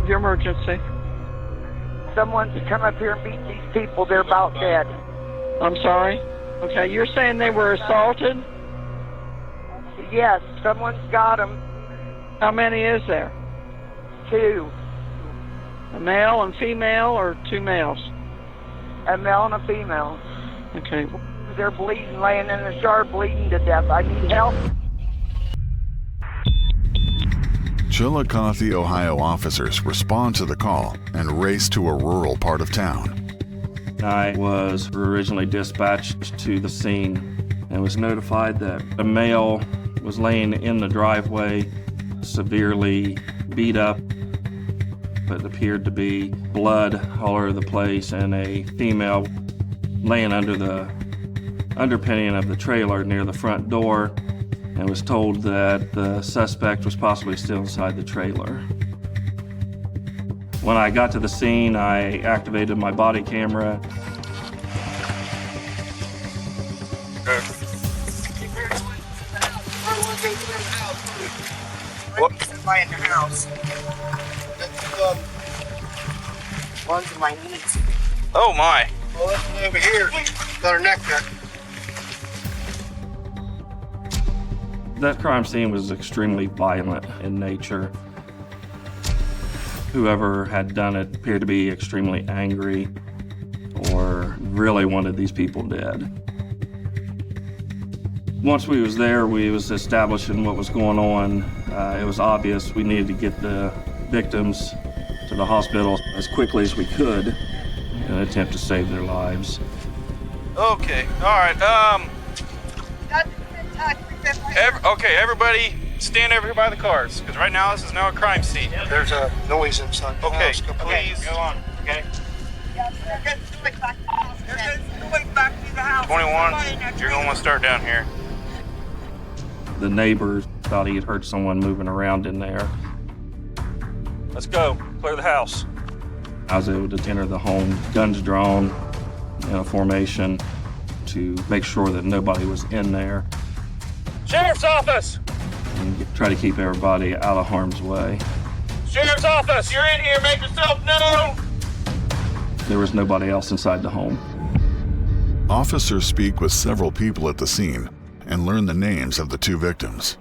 of your emergency? Someone's come up here and beat these people. They're about dead. I'm sorry? Okay, you're saying they were assaulted? Yes, someone's got them. How many is there? 2. A male and female, or 2 males? A male and a female. Okay. They're bleeding, laying in the yard, bleeding to death. I need help. Chillicothe, Ohio officers respond to the call and race to a rural part of town. I was originally dispatched to the scene and was notified that a male was laying in the driveway, severely beat up. It appeared to be blood all over the place, and a female laying under the underpinning of the trailer near the front door, and was told that the suspect was possibly still inside the trailer. When I got to the scene, I activated my body camera. Somebody in the house. One's in my knees. Oh my. Well, this one over here got her neck cut. That crime scene was extremely violent in nature. Whoever had done it appeared to be extremely angry or really wanted these people dead. Once we was there, we was establishing what was going on. It was obvious we needed to get the victims to the hospital as quickly as we could in an attempt to save their lives. Okay, all right. Okay, everybody stand over here by the cars, because right now this is now a crime scene. There's a noise inside the Okay, house. please. Go on. Okay. There's going back to the house. 21, you're going to want to start down here. The neighbor thought he had heard someone moving around in there. Let's go. Clear the house. I was able to enter the home, guns drawn, in a formation to make sure that nobody was in there Sheriff's office! and try to keep everybody out of harm's way. Sheriff's office, you're in here. Make yourself known. There was nobody else inside the home. Officers speak with several people at the scene and learn the names of the 2 victims.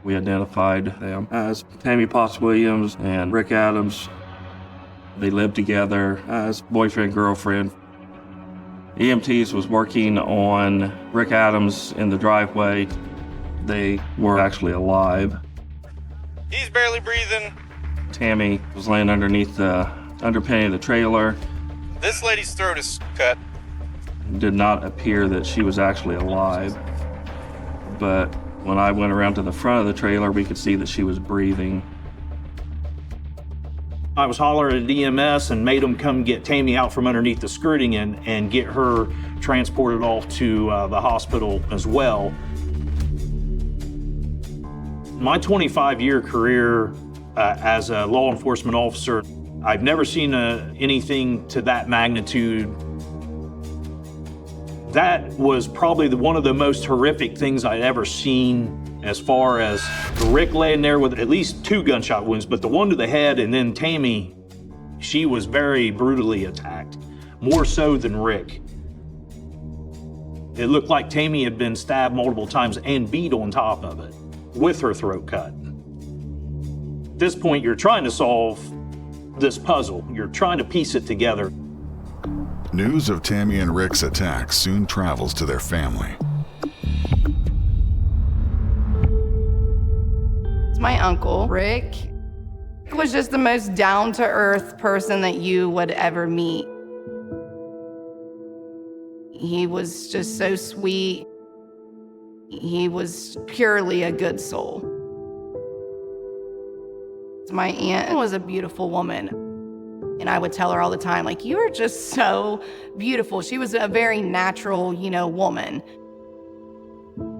We identified them as Tammy Potts Williams and Rick Adams. They lived together as boyfriend, girlfriend. EMTs was working on Rick Adams in the driveway. They were actually alive. He's barely breathing. Tammy was laying underneath the underpinning of the trailer. This lady's throat is cut. It did not appear that she was actually alive. But when I went around to the front of the trailer, we could see that she was breathing. I was hollering at EMS and made them come get Tammy out from underneath the skirting and get her transported off to the hospital as well. My 25-year career as a law enforcement officer, I've never seen anything to that magnitude. That was probably one of the most horrific things I'd ever seen, as far as Rick laying there with at least 2 gunshot wounds, but the one to the head, and then Tammy, she was very brutally attacked, more so than Rick. It looked like Tammy had been stabbed multiple times and beat on top of it, with her throat cut. At this point, you're trying to solve this puzzle. You're trying to piece it together. News of Tammy and Rick's attack soon travels to their family. My uncle, Rick, was just the most down-to-earth person that you would ever meet. He was just so sweet. He was purely a good soul. My aunt was a beautiful woman, and I would tell her all the time, like, you are just so beautiful. She was a very natural, woman.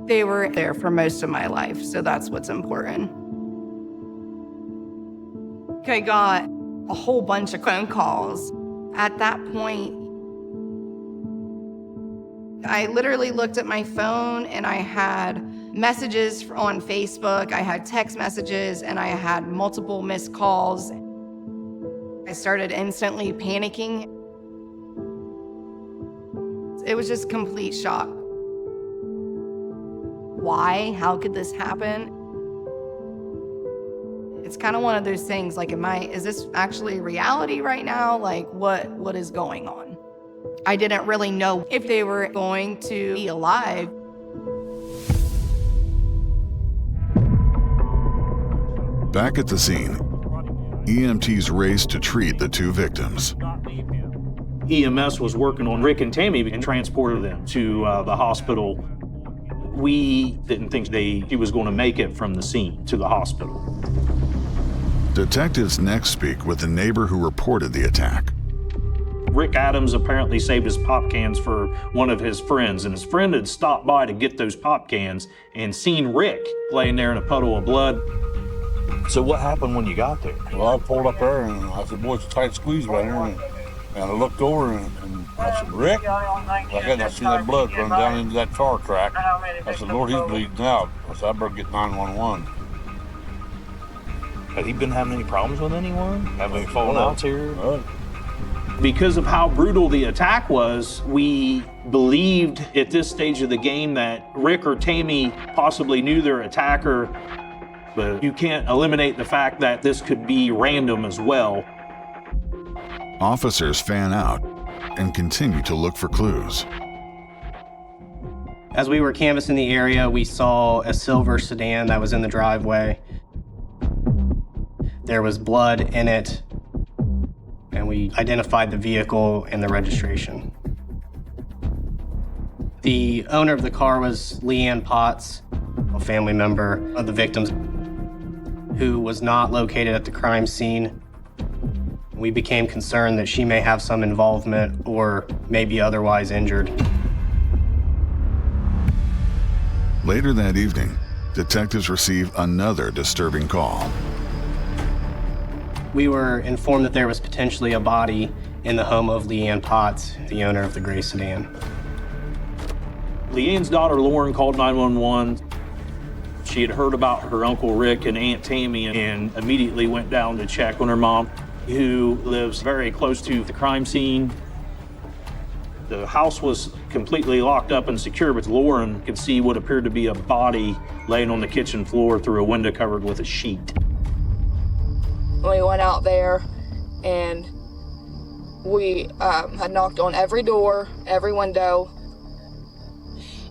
They were there for most of my life, so that's what's important. I got a whole bunch of phone calls. At that point, I literally looked at my phone and I had messages on Facebook, I had text messages, and I had multiple missed calls. I started instantly panicking. It was just complete shock. Why? How could this happen? It's kind of one of those things, like, is this actually reality right now? Like, what is going on? I didn't really know if they were going to be alive. Back at the scene, EMTs raced to treat the 2 victims. EMS was working on Rick and Tammy and transported them to the hospital. We didn't think he was going to make it from the scene to the hospital. Detectives next speak with the neighbor who reported the attack. Rick Adams apparently saved his pop cans for one of his friends, and his friend had stopped by to get those pop cans and seen Rick laying there in a puddle of blood. So what happened when you got there? Well, I pulled up there and I said, boy, it's a tight squeeze right here. And I looked over and I said, Rick? I seen that blood run down into that tar track. I said, Lord, he's bleeding out. I said, I better get 911. Had he been having any problems with anyone? Having any falling outs here? Because of how brutal the attack was, we believed at this stage of the game that Rick or Tammy possibly knew their attacker, but you can't eliminate the fact that this could be random as well. Officers fan out and continue to look for clues. As we were canvassing the area, we saw a silver sedan that was in the driveway. There was blood in it, and we identified the vehicle and the registration. The owner of the car was Leanne Potts, a family member of the victims, who was not located at the crime scene. We became concerned that she may have some involvement or may be otherwise injured. Later that evening, detectives receive another disturbing call. We were informed that there was potentially a body in the home of Leanne Potts, the owner of the gray sedan. Leanne's daughter Lauren called 911. She had heard about her Uncle Rick and Aunt Tammy and immediately went down to check on her mom, who lives very close to the crime scene. The house was completely locked up and secure, but Lauren could see what appeared to be a body laying on the kitchen floor through a window covered with a sheet. We went out there and we had knocked on every door, every window.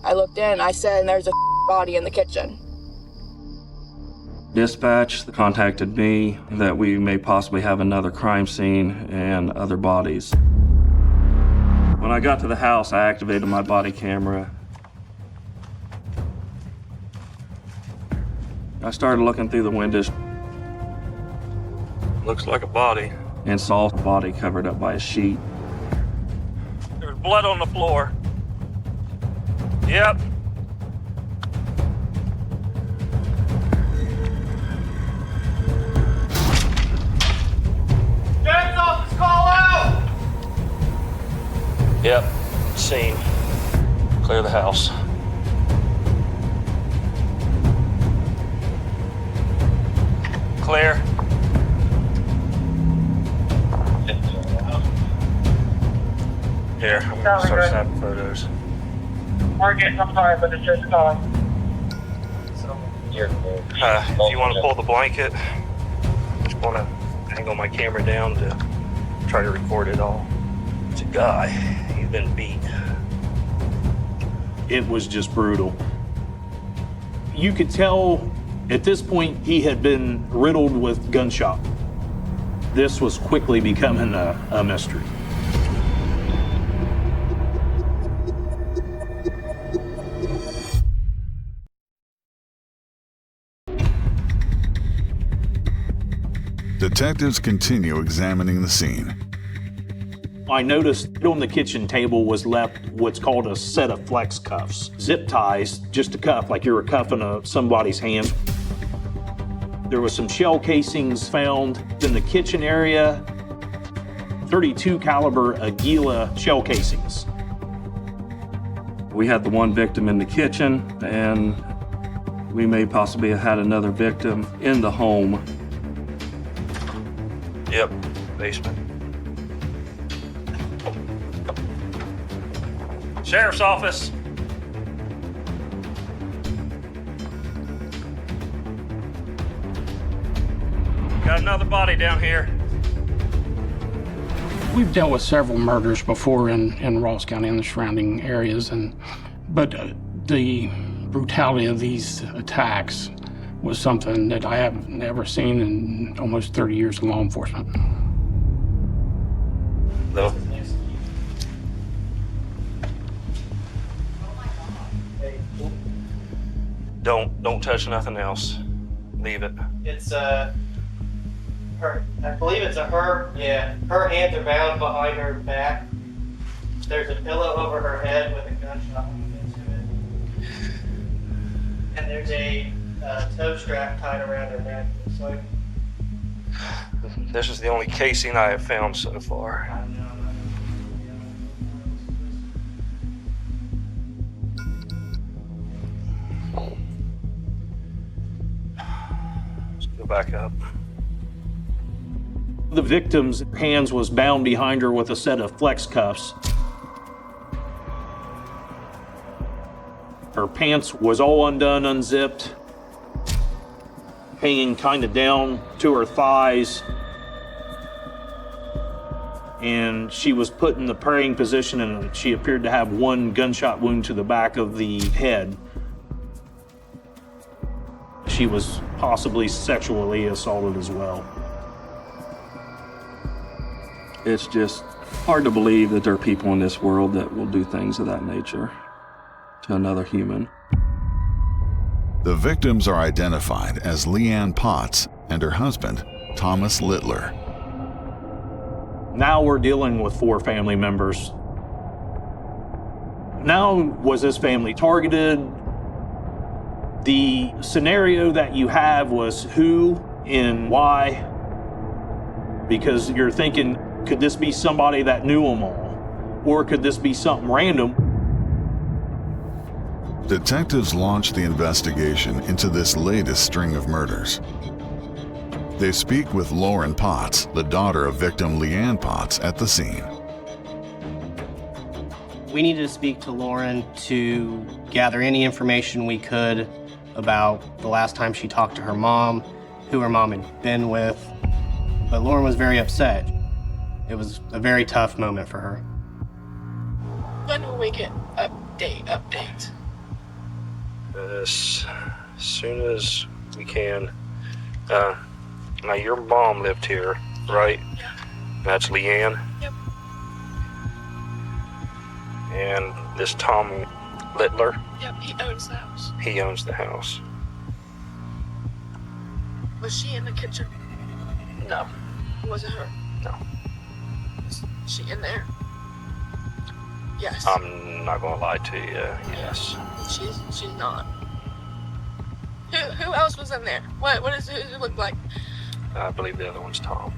I looked in, I said, and there's a body in the kitchen. Dispatch contacted me that we may possibly have another crime scene and other bodies. When I got to the house, I activated my body camera. I started looking through the windows. Looks like a body. And saw a body covered up by a sheet. There's blood on the floor. Yep. James office, call out! Yep. Scene. Clear the house. Clear. Here, I'm gonna start snapping photos. Margaret, I'm sorry, but it's just calling. If you want to pull the blanket, just want to angle my camera down to try to record it all. It's a guy. He's been beat. It was just brutal. You could tell at this point he had been riddled with gunshot. This was quickly becoming a mystery. Detectives continue examining the scene. I noticed on the kitchen table was left what's called a set of flex cuffs. Zip ties, just a cuff, like you were cuffing somebody's hand. There was some shell casings found in the kitchen area, 32 caliber Aguila shell casings. We had the one victim in the kitchen, and we may possibly have had another victim in the home. Yep. basement. Sheriff's office. Got another body down here. We've dealt with several murders before in Ross County and the surrounding areas, but the brutality of these attacks was something that I have never seen in almost 30 years of law enforcement. No. Don't touch nothing else. Leave it. It's her. I believe it's her. Yeah, her hands are bound behind her back. There's a pillow over her head with a gunshot wound into it, and there's a toe strap tied around her neck. So This is the only casing I have found so far. Let's go back up. The victim's hands was bound behind her with a set of flex cuffs. Her pants was all undone, unzipped, hanging kind of down to her thighs. And she was put in the praying position, and she appeared to have one gunshot wound to the back of the head. She was possibly sexually assaulted as well. It's just hard to believe that there are people in this world that will do things of that nature to another human. The victims are identified as Leanne Potts and her husband, Thomas Littler. Now we're dealing with 4 family members. Now, was this family targeted? The scenario that you have was who and why, because you're thinking, could this be somebody that knew them all? Or could this be something random? Detectives launched the investigation into this latest string of murders. They speak with Lauren Potts, the daughter of victim Leanne Potts, at the scene. we needed to speak to Lauren to gather any information we could about the last time she talked to her mom, who her mom had been with. But Lauren was very upset. It was a very tough moment for her. When will we get updates? As soon as we can. Now your mom lived here, right? Yeah. That's Leanne? Yep. And this Tom Littler? Yep, he owns the house. He owns the house. Was she in the kitchen? No. Was it her? No. Is she in there? Yes. I'm not gonna lie to you, yes. She's not. Who else was in there? Who does it look like? I believe the other one's Tom.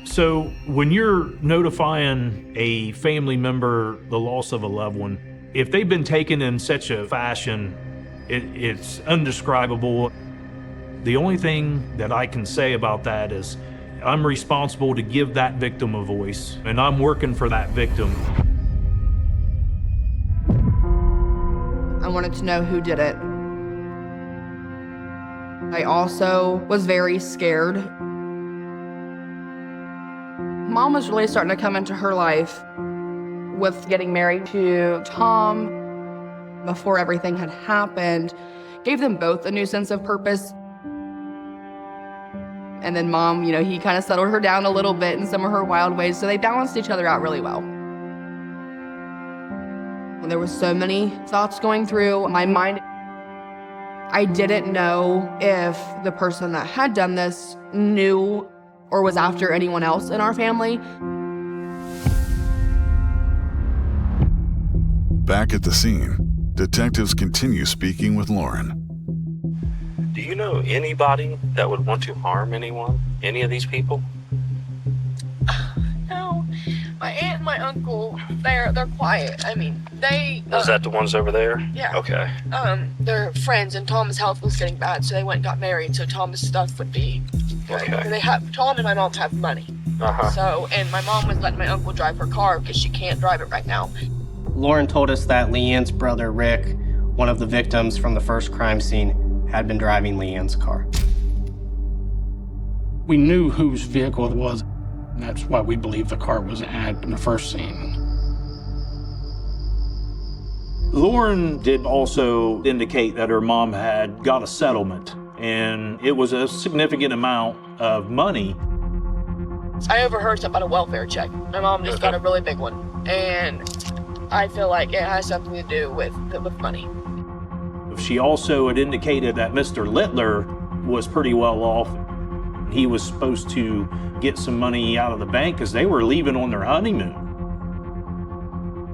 So when you're notifying a family member the loss of a loved one, if they've been taken in such a fashion, it's undescribable. The only thing that I can say about that is I'm responsible to give that victim a voice, and I'm working for that victim. I wanted to know who did it. I also was very scared. Mom was really starting to come into her life with getting married to Tom before everything had happened. Gave them both a new sense of purpose. And then Mom, he kind of settled her down a little bit in some of her wild ways, so they balanced each other out really well. There were so many thoughts going through my mind. I didn't know if the person that had done this knew or was after anyone else in our family. Back at the scene, detectives continue speaking with Lauren. Do you know anybody that would want to harm anyone? Any of these people? No, my aunt and my uncle, they're quiet. I mean, they... Is that the ones over there? Yeah. Okay. They're friends, and Tom's health was getting bad, so they went and got married, so Tom's stuff would be Okay. They have Tom and my mom have money. So, and my mom was letting my uncle drive her car because she can't drive it right now. Lauren told us that Leanne's brother, Rick, one of the victims from the first crime scene, had been driving Leanne's car. We knew whose vehicle it was, and that's why we believe the car was at in the first scene. Lauren did also indicate that her mom had got a settlement, and it was a significant amount of money. I overheard something about a welfare check. My mom just got a really big one, and I feel like it has something to do with money. She also had indicated that Mr. Littler was pretty well off. He was supposed to get some money out of the bank because they were leaving on their honeymoon.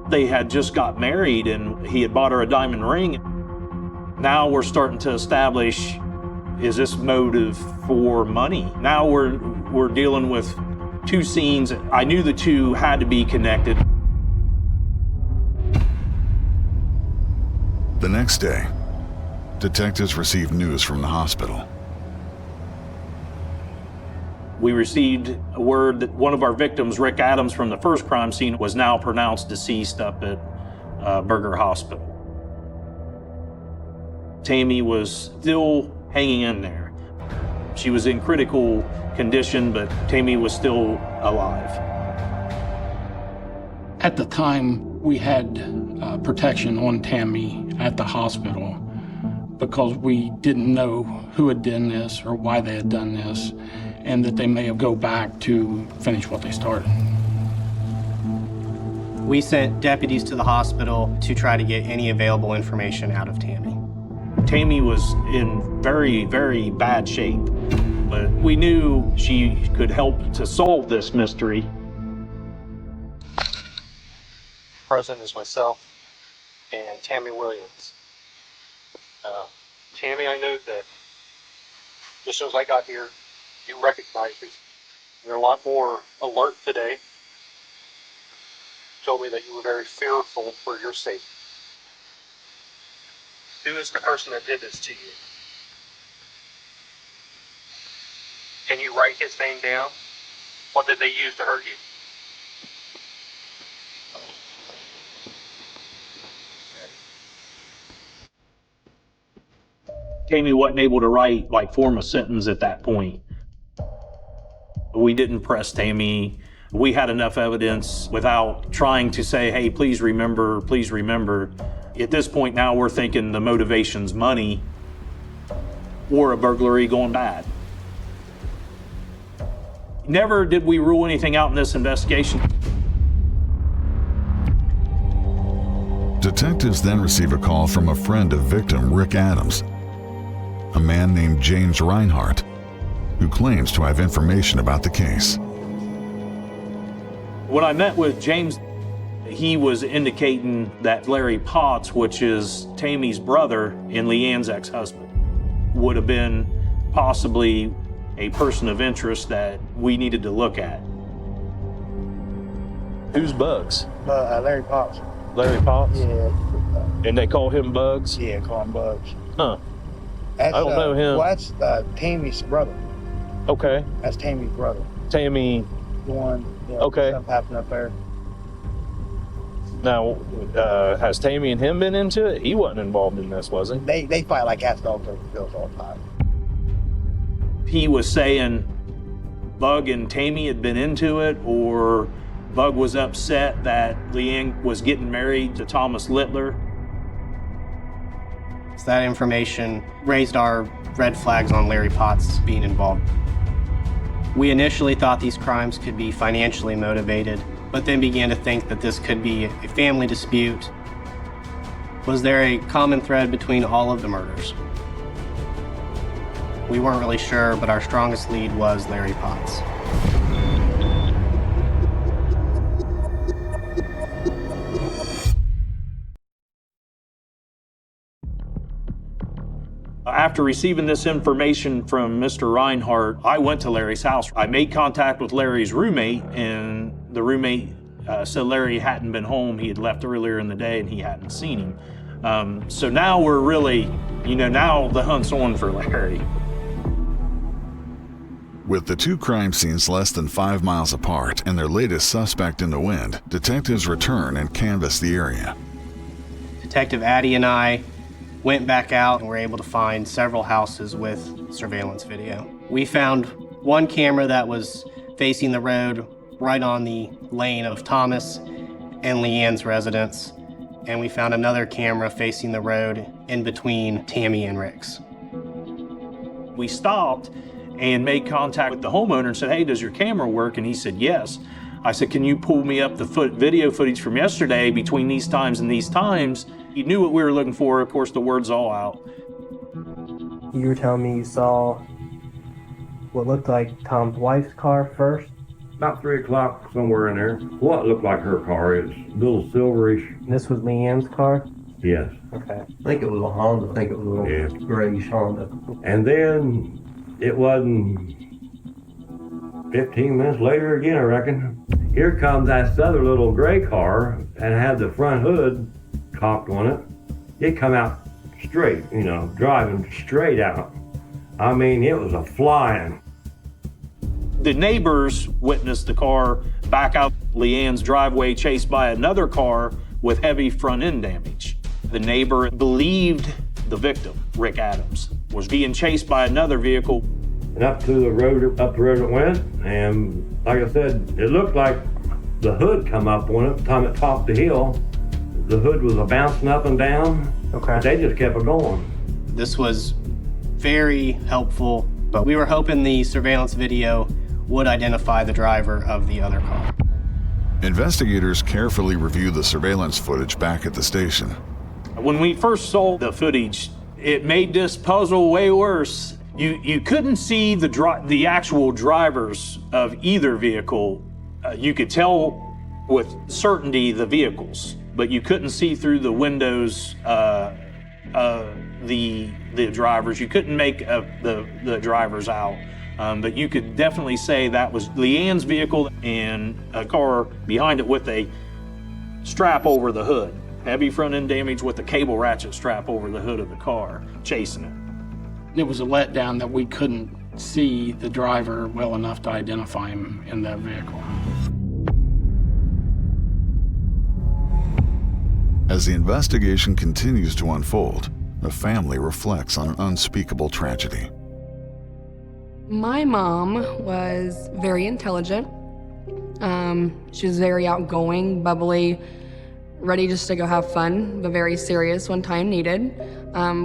They had just got married and he had bought her a diamond ring. Now we're starting to establish, is this motive for money? Now we're dealing with two scenes. I knew the two had to be connected. The next day, detectives received news from the hospital. We received a word that one of our victims, Rick Adams, from the first crime scene, was now pronounced deceased up at Berger Hospital. Tammy was still hanging in there. She was in critical condition, but Tammy was still alive. At the time, we had protection on Tammy at the hospital because we didn't know who had done this or why they had done this, and that they may have go back to finish what they started. We sent deputies to the hospital to try to get any available information out of Tammy. Tammy was in very, very bad shape, but we knew she could help to solve this mystery. Present is myself and Tammy Williams. Tammy, I know that just as soon as I got here, you recognized me. You're a lot more alert today. Told me that you were very fearful for your safety. Who is the person that did this to you? Can you write his name down? What did they use to hurt you? Tammy wasn't able to write, form a sentence at that point. We didn't press Tammy. We had enough evidence without trying to say, hey, please remember, please remember. At this point now, we're thinking the motivation's money or a burglary going bad. Never did we rule anything out in this investigation. Detectives then receive a call from a friend of victim Rick Adams, a man named James Reinhardt, who claims to have information about the case. When I met with James, he was indicating that Larry Potts, which is Tammy's brother and Leanne's ex-husband, would have been possibly a person of interest that we needed to look at. Who's Bugs? Larry Potts. Larry Potts? Yeah. And they call him Bugs? Yeah, call him Bugs. Huh. That's, I don't know him. Well, that's Tammy's brother. Okay. That's Tammy's brother. Tammy. The one. Yeah, okay. Something happened up there. Now, has Tammy and him been into it? He wasn't involved in this, was he? They fight like cats, dogs, over pills all the time. He was saying Bug and Tammy had been into it, or Bug was upset that Leanne was getting married to Thomas Littler. So that information raised our red flags on Larry Potts being involved. We initially thought these crimes could be financially motivated, but then began to think that this could be a family dispute. Was there a common thread between all of the murders? We weren't really sure, but our strongest lead was Larry Potts. After receiving this information from Mr. Reinhardt, I went to Larry's house. I made contact with Larry's roommate, and the roommate said Larry hadn't been home. He had left earlier in the day and he hadn't seen him. So now we're really, now the hunt's on for Larry. With the two crime scenes less than 5 miles apart and their latest suspect in the wind, detectives return and canvass the area. Detective Addy and I went back out and were able to find several houses with surveillance video. We found one camera that was facing the road right on the lane of Thomas and Leanne's residence, and we found another camera facing the road in between Tammy and Rick's. We stopped and made contact with the homeowner and said, hey, does your camera work? And he said, yes. I said, can you pull me up the video footage from yesterday between these times and these times? He knew what we were looking for. Of course, the word's all out. You were telling me you saw what looked like Tom's wife's car first? About 3 o'clock, somewhere in there. What looked like her car. It's a little silverish. This was Leanne's car? Yes. Okay. I think it was a Honda. I think it was a little grayish Honda. And then it wasn't 15 minutes later again, I reckon. Here comes that other little gray car and had the front hood cocked on it. It come out straight, you know, driving straight out. I mean, it was a flying. The neighbors witnessed the car back out Leanne's driveway chased by another car with heavy front end damage. The neighbor believed the victim, Rick Adams, was being chased by another vehicle. And up the road it went, and like I said, it looked like the hood come up on it. The time it topped the hill, the hood was bouncing up and down. Okay. They just kept it going. This was very helpful, but we were hoping the surveillance video would identify the driver of the other car. Investigators carefully review the surveillance footage back at the station. When we first saw the footage, it made this puzzle way worse. You couldn't see the actual drivers of either vehicle. You could tell with certainty the vehicles, but you couldn't see through the windows the drivers. You couldn't make the drivers out, but you could definitely say that was Leanne's vehicle and a car behind it with a strap over the hood. Heavy front end damage with a cable ratchet strap over the hood of the car, chasing it. It was a letdown that we couldn't see the driver well enough to identify him in that vehicle. As the investigation continues to unfold, the family reflects on an unspeakable tragedy. My mom was very intelligent. She was very outgoing, bubbly, ready just to go have fun, but very serious when time needed.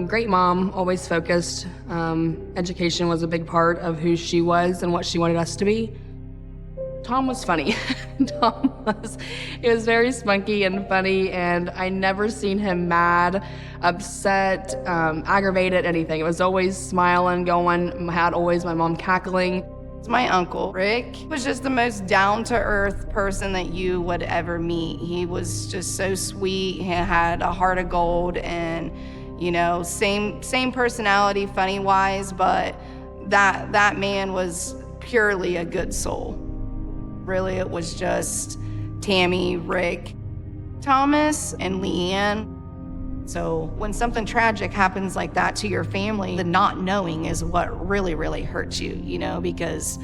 Great mom, always focused. Education was a big part of who she was and what she wanted us to be. Tom was funny. He was very spunky and funny, and I never seen him mad, upset, aggravated, anything. It was always smiling, going, had always my mom cackling. My uncle, Rick, was just the most down-to-earth person that you would ever meet. He was just so sweet. He had a heart of gold and, you know, same personality, funny-wise, but that man was purely a good soul. Really, it was just Tammy, Rick, Thomas, and Leanne. So when something tragic happens like that to your family, the not knowing is what really, really hurts you, you know, because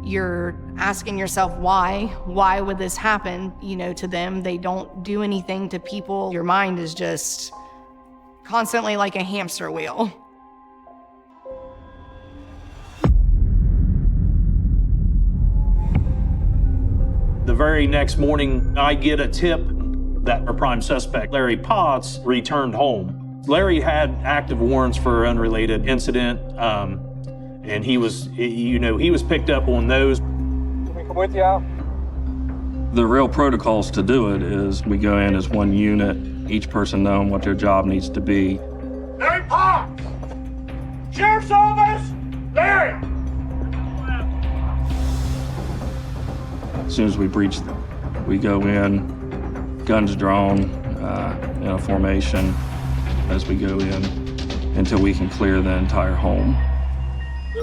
you're asking yourself, why would this happen, you know, to them? They don't do anything to people. Your mind is just constantly like a hamster wheel. The very next morning, I get a tip that our prime suspect, Larry Potts, returned home. Larry had active warrants for unrelated incident, and he was picked up on those. Can we come with you out? The real protocols to do it is we go in as one unit, each person knowing what their job needs to be. Larry Potts! Sheriff's Office! Larry! As soon as we breach them, we go in, guns drawn, in a formation as we go in until we can clear the entire home.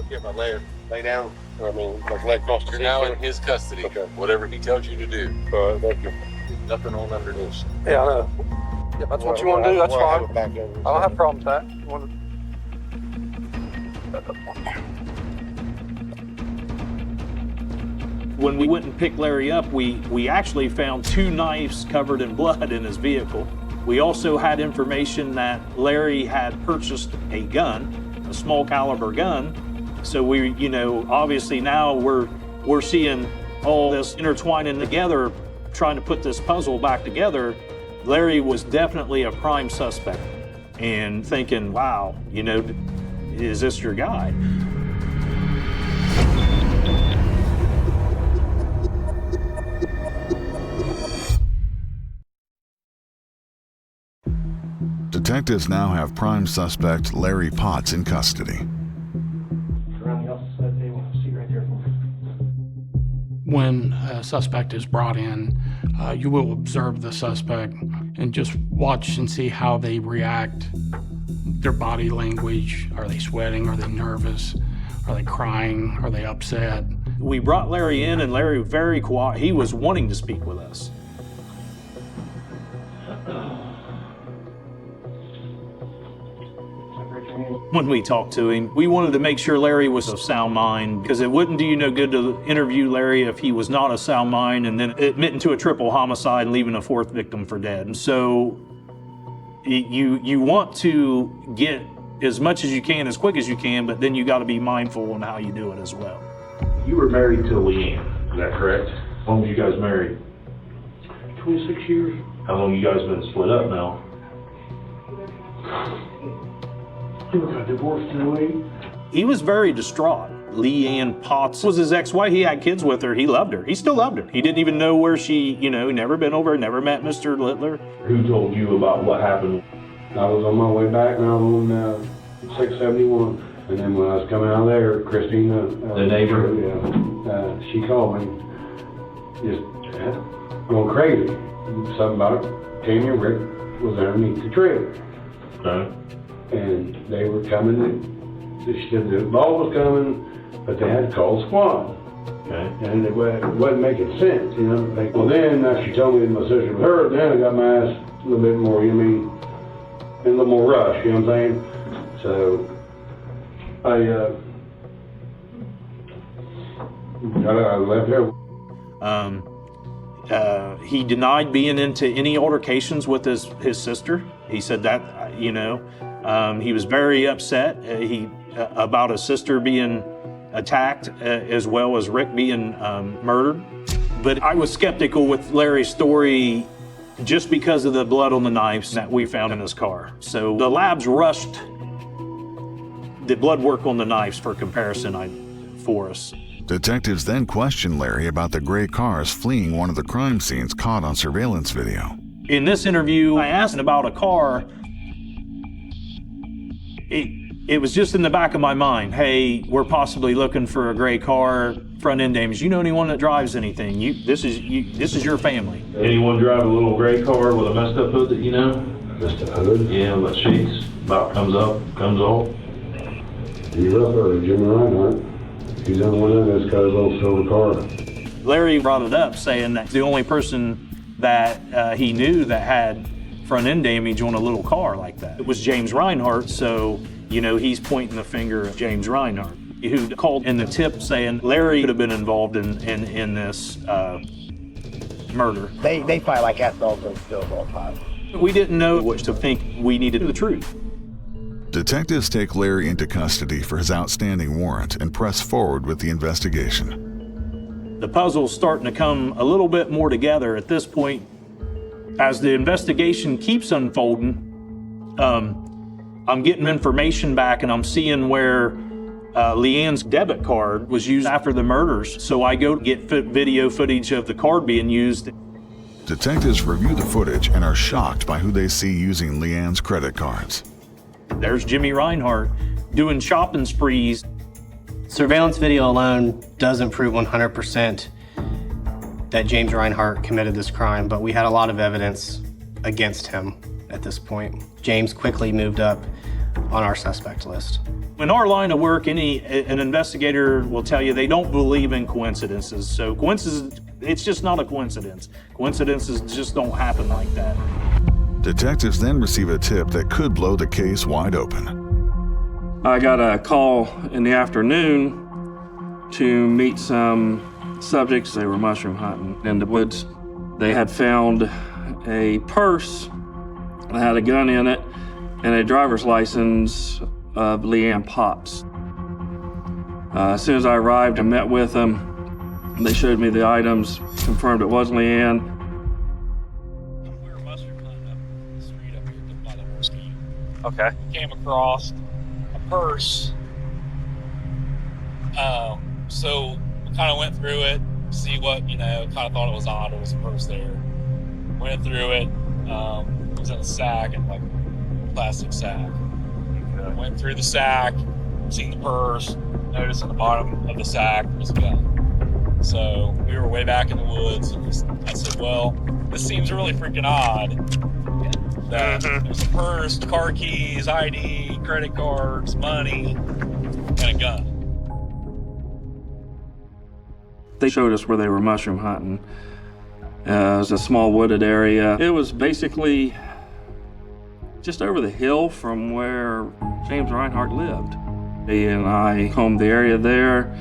Get my leg. Lay down. I mean, my leg across the seat. You're now in his custody. Okay. Whatever he tells you to do. All right, thank you. Nothing on underneath. Yeah, I know. Yeah, that's what you want to do. That's fine. I don't have a problem with that. When we went and picked Larry up, we actually found 2 knives covered in blood in his vehicle. We also had information that Larry had purchased a gun, a small caliber gun. So we, you know, obviously now we're seeing all this intertwining together, trying to put this puzzle back together. Larry was definitely a prime suspect, and thinking, wow, you know, is this your guy? Detectives now have prime suspect Larry Potts in custody. When a suspect is brought in, you will observe the suspect and just watch and see how they react, their body language. Are they sweating? Are they nervous? Are they crying? Are they upset? We brought Larry in, and Larry very quiet. He was wanting to speak with us. When we talked to him, we wanted to make sure Larry was of sound mind, because it wouldn't do you no good to interview Larry if he was not of sound mind and then admitting to a triple homicide and leaving a 4th victim for dead. And so you want to get as much as you can, as quick as you can, but then you got to be mindful on how you do it as well. You were married to Leanne, is that correct? How long were you guys married? 26 years. How long you guys been split up now? We got divorced in 08. He was very distraught. Leanne Potts was his ex-wife. He had kids with her. He loved her. He still loved her. He didn't even know where she, you know, never been over, never met Mr. Littler. Who told you about what happened? I was on my way back now on 671. And then when I was coming out of there, Christina, the neighbor, she called me, just going crazy. Something about Tammy and Rick was underneath the trailer. Okay. And they were coming, and she said the ball was coming, but they had to call the squad. Okay. And it wasn't making sense, you know. Like, well, then after she told me that my sister was hurt, then I got my ass a little bit more, you know, a little more rush, you know what I'm saying? So I left there. He denied being into any altercations with his sister. He said that, you know, he was very upset about his sister being attacked as well as Rick being murdered. But I was skeptical with Larry's story just because of the blood on the knives that we found in his car. So the labs rushed the blood work on the knives for comparison for us. Detectives then questioned Larry about the gray cars fleeing one of the crime scenes caught on surveillance video. In this interview, I asked about a car. It was just in the back of my mind. Hey, we're possibly looking for a gray car, front end damage. You know anyone that drives anything? This is your family. Anyone drive a little gray car with a messed up hood that you know? Messed up hood? Yeah, that shakes, about comes up, comes off. You're up there, Jimmy Reinhardt. He's the only one that's got a little silver car. Larry brought it up, saying that the only person that he knew that had front end damage on a little car like that, it was James Reinhardt. So, you know, he's pointing the finger at James Reinhardt, who called in the tip saying Larry could have been involved in this murder. They fight like cats, dogs, and skills all the time. We didn't know what to think. We needed the truth. Detectives take Larry into custody for his outstanding warrant and press forward with the investigation. The puzzle's starting to come a little bit more together at this point. As the investigation keeps unfolding, I'm getting information back, and I'm seeing where Leanne's debit card was used after the murders. So I go get video footage of the card being used. Detectives review the footage and are shocked by who they see using Leanne's credit cards. There's Jimmy Reinhardt doing shopping sprees. Surveillance video alone doesn't prove 100% that James Reinhardt committed this crime, but we had a lot of evidence against him at this point. James quickly moved up on our suspect list. In our line of work, an investigator will tell you they don't believe in coincidences. So coincidences, it's just not a coincidence. Coincidences just don't happen like that. Detectives then receive a tip that could blow the case wide open. I got a call in the afternoon to meet some subjects. They were mushroom hunting in the woods. They had found a purse that had a gun in it and a driver's license of Leanne Potts. As soon as I arrived, I met with them. They showed me the items, confirmed it was Leanne. We were mushroom hunting up the street up here by the horse camp. Okay. Came across a purse. So we kind of went through it, see what, kind of thought it was odd. It was a purse there. Went through it. It was in a sack, and like a plastic sack. Okay. Went through the sack, seen the purse, noticed on the bottom of the sack was a gun. So we were way back in the woods, and I said, well, this seems really freaking odd. That there's a purse, car keys, ID, credit cards, money, and a gun. They showed us where they were mushroom hunting. It was a small wooded area. It was basically just over the hill from where James Reinhardt lived. He and I combed the area there,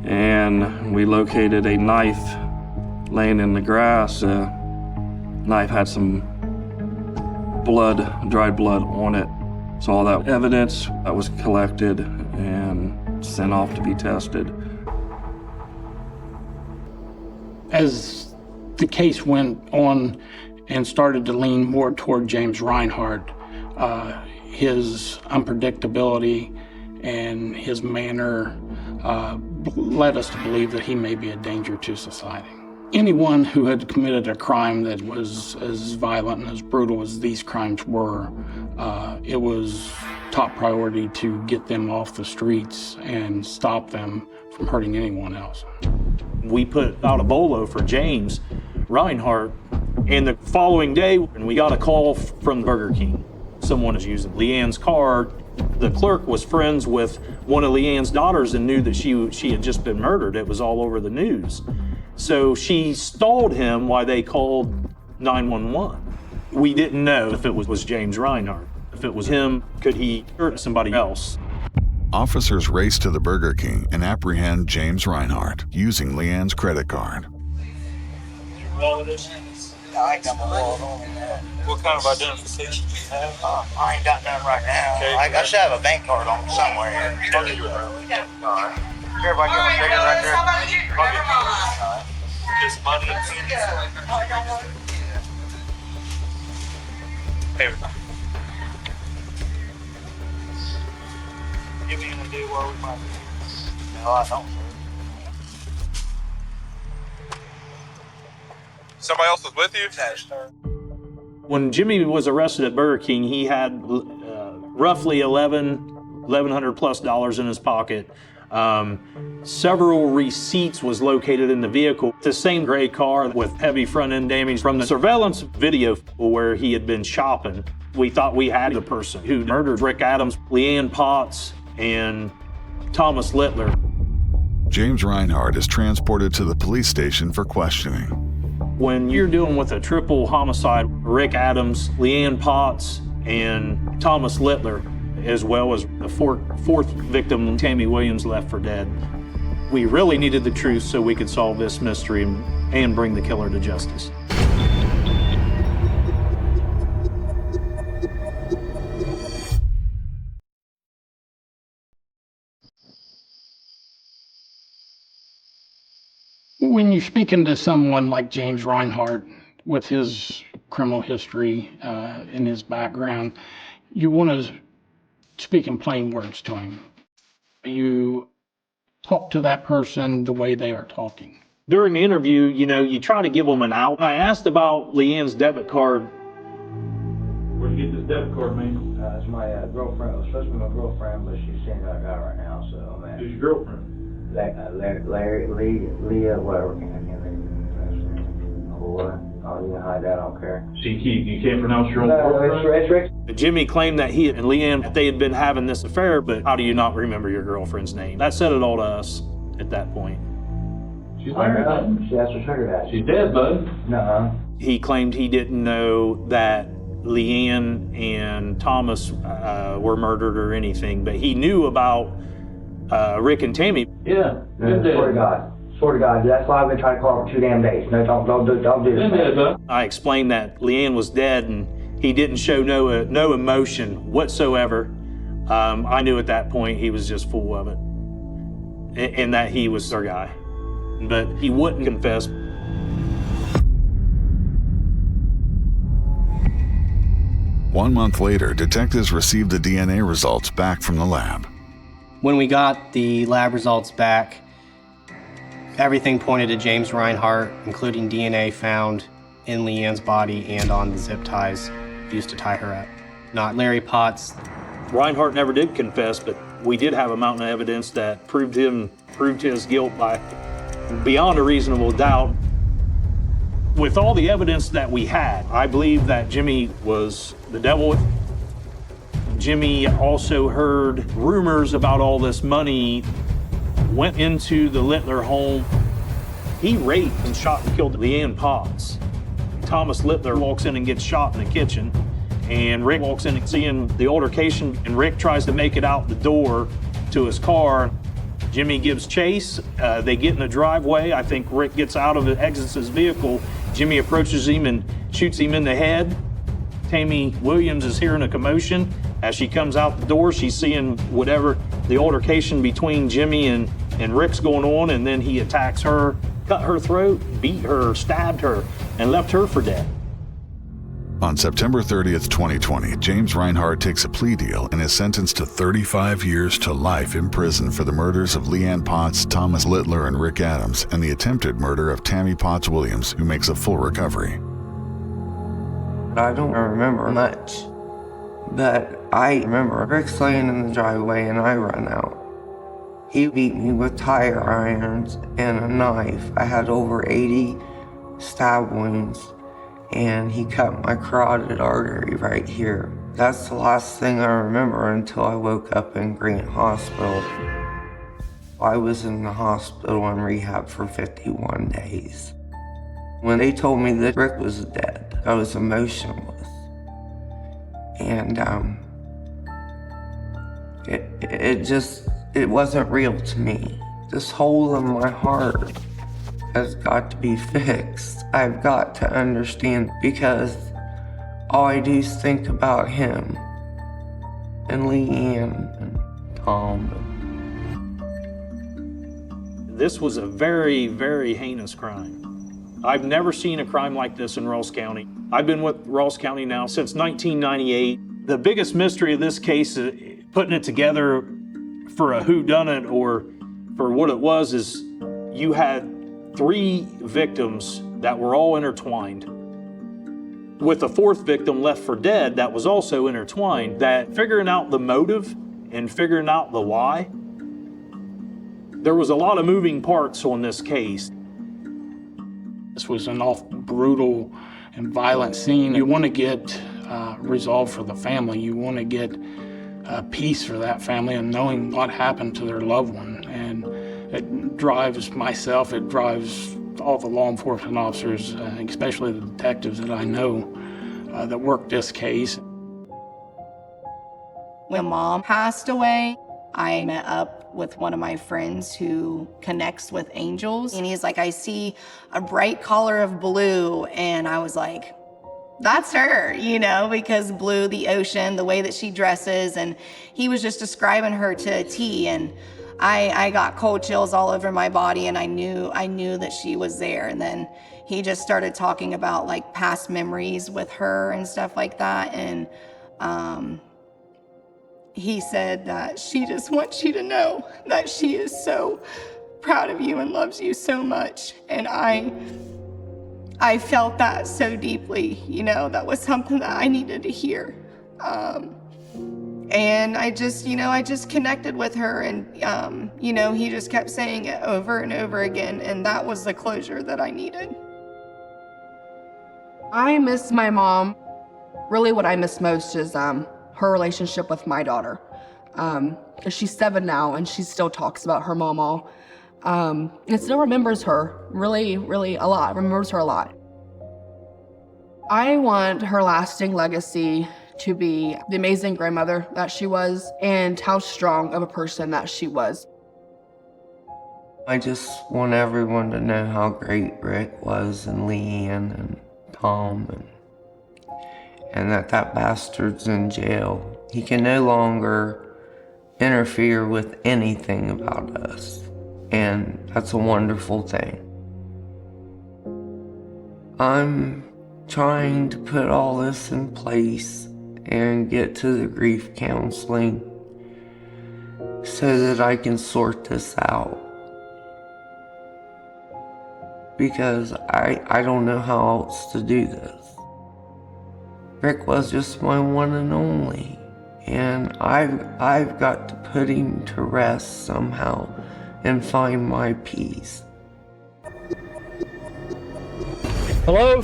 and we located a knife laying in the grass. The knife had some blood, dried blood on it. So all that evidence that was collected and sent off to be tested. As the case went on and started to lean more toward James Reinhardt, his unpredictability and his manner led us to believe that he may be a danger to society. Anyone who had committed a crime that was as violent and as brutal as these crimes were, it was top priority to get them off the streets and stop them from hurting anyone else. We put out a bolo for James Reinhardt, and the following day, we got a call from Burger King. Someone is using Leanne's car. The clerk was friends with one of Leanne's daughters and knew that she had just been murdered. It was all over the news. So she stalled him while they called 911. We didn't know if it was James Reinhardt. If it was him, could he hurt somebody else? Officers race to the Burger King and apprehend James Reinhardt using Leanne's credit card. What kind of identification do you have? I ain't got none right now. Okay. I should have a bank card on somewhere here. I'll get you around. Alright. Everybody get my figure right there? I'll get you around. Just money. Hey. Give me an idea where we might be. No, I don't, Somebody else was with you? When Jimmy was arrested at Burger King, he had roughly $1,100 plus in his pocket. Several receipts was located in the vehicle. The same gray car with heavy front end damage from the surveillance video where he had been shopping. We thought we had the person who murdered Rick Adams, Leanne Potts, and Thomas Littler. James Reinhardt is transported to the police station for questioning. When you're dealing with a triple homicide, Rick Adams, Leanne Potts, and Thomas Littler, as well as the fourth victim, Tammy Williams, left for dead, we really needed the truth so we could solve this mystery and bring the killer to justice. When you're speaking to someone like James Reinhardt with his criminal history and his background, you want to speak in plain words to him. You talk to that person the way they are talking. During the interview, you try to give them an out. I asked about Leanne's debit card. Where'd you get this debit card, man? It's my girlfriend. It was supposed to be my girlfriend, but she's seeing that guy right now, so man. Who's your girlfriend? Larry, Leah, whatever. Can't remember. Oh, you can hide that, I don't care. You can't pronounce your own girlfriend? It's Rick. Jimmy claimed that he and Leanne, they had been having this affair, but how do you not remember your girlfriend's name? That said it all to us at that point. She's married, bud. That's what sugar daddy. She's dead, bud. Nuh-uh. He claimed he didn't know that Leanne and Thomas were murdered or anything, but he knew about Rick and Tammy. Yeah, Swear to God. Swear to God, that's why I've been trying to call for 2 damn days. No, don't do this, man. I explained that Leanne was dead and he didn't show no emotion whatsoever. I knew at that point he was just full of it and that he was our guy. But he wouldn't confess. One month later, detectives received the DNA results back from the lab. When we got the lab results back, everything pointed to James Reinhart, including DNA found in Leanne's body and on the zip ties used to tie her up. Not Larry Potts. Reinhart never did confess, but we did have a mountain of evidence that proved his guilt by beyond a reasonable doubt. With all the evidence that we had, I believe that Jimmy was the devil. Jimmy also heard rumors about all this money, went into the Littler home. He raped and shot and killed Leanne Potts. Thomas Littler walks in and gets shot in the kitchen, and Rick walks in and seeing the altercation, and Rick tries to make it out the door to his car. Jimmy gives chase. They get in the driveway. I think Rick gets out of it, exits his vehicle. Jimmy approaches him and shoots him in the head. Tammy Williams is hearing a commotion. As she comes out the door, she's seeing whatever the altercation between Jimmy and Rick's going on, and then he attacks her, cut her throat, beat her, stabbed her, and left her for dead. On September 30th, 2020, James Reinhart takes a plea deal and is sentenced to 35 years to life in prison for the murders of Leanne Potts, Thomas Littler, and Rick Adams, and the attempted murder of Tammy Potts Williams, who makes a full recovery. I don't remember much, but I remember Rick's laying in the driveway and I run out. He beat me with tire irons and a knife. I had over 80 stab wounds, and he cut my carotid artery right here. That's the last thing I remember until I woke up in Grant Hospital. I was in the hospital in rehab for 51 days. When they told me that Rick was dead, I was emotionless. And it wasn't real to me. This hole in my heart has got to be fixed. I've got to understand, because all I do is think about him and Leanne and Tom. This was a very, very heinous crime. I've never seen a crime like this in Ross County. I've been with Ross County now since 1998. The biggest mystery of this case, putting it together for a whodunit or for what it was, is you had 3 victims that were all intertwined, with a 4th victim left for dead that was also intertwined. That figuring out the motive and figuring out the why, there was a lot of moving parts on this case. This was an awful brutal and violent scene. You want to get resolved for the family. You want to get peace for that family and knowing what happened to their loved one. And it drives myself, it drives all the law enforcement officers, especially the detectives that I know that work this case. When Mom passed away, I met up with one of my friends who connects with angels, and he's like, I see a bright color of blue, and I was like, that's her, you know, because blue, the ocean, the way that she dresses, and he was just describing her to a T, and I got cold chills all over my body, and I knew that she was there. And then he just started talking about like past memories with her and stuff like that, and he said that she just wants you to know that she is so proud of you and loves you so much. And I felt that so deeply, you know, that was something that I needed to hear. And I just connected with her, and, you know, he just kept saying it over and over again, and that was the closure that I needed. I miss my mom. Really what I miss most is her relationship with my daughter. She's 7 now, and she still talks about her mama. And still remembers her really, really a lot, remembers her a lot. I want her lasting legacy to be the amazing grandmother that she was and how strong of a person that she was. I just want everyone to know how great Rick was, and Leanne and Tom, and that bastard's in jail. He can no longer interfere with anything about us, and that's a wonderful thing. I'm trying to put all this in place and get to the grief counseling so that I can sort this out. Because I don't know how else to do this. Rick was just my one and only, and I've got to put him to rest somehow and find my peace. Hello?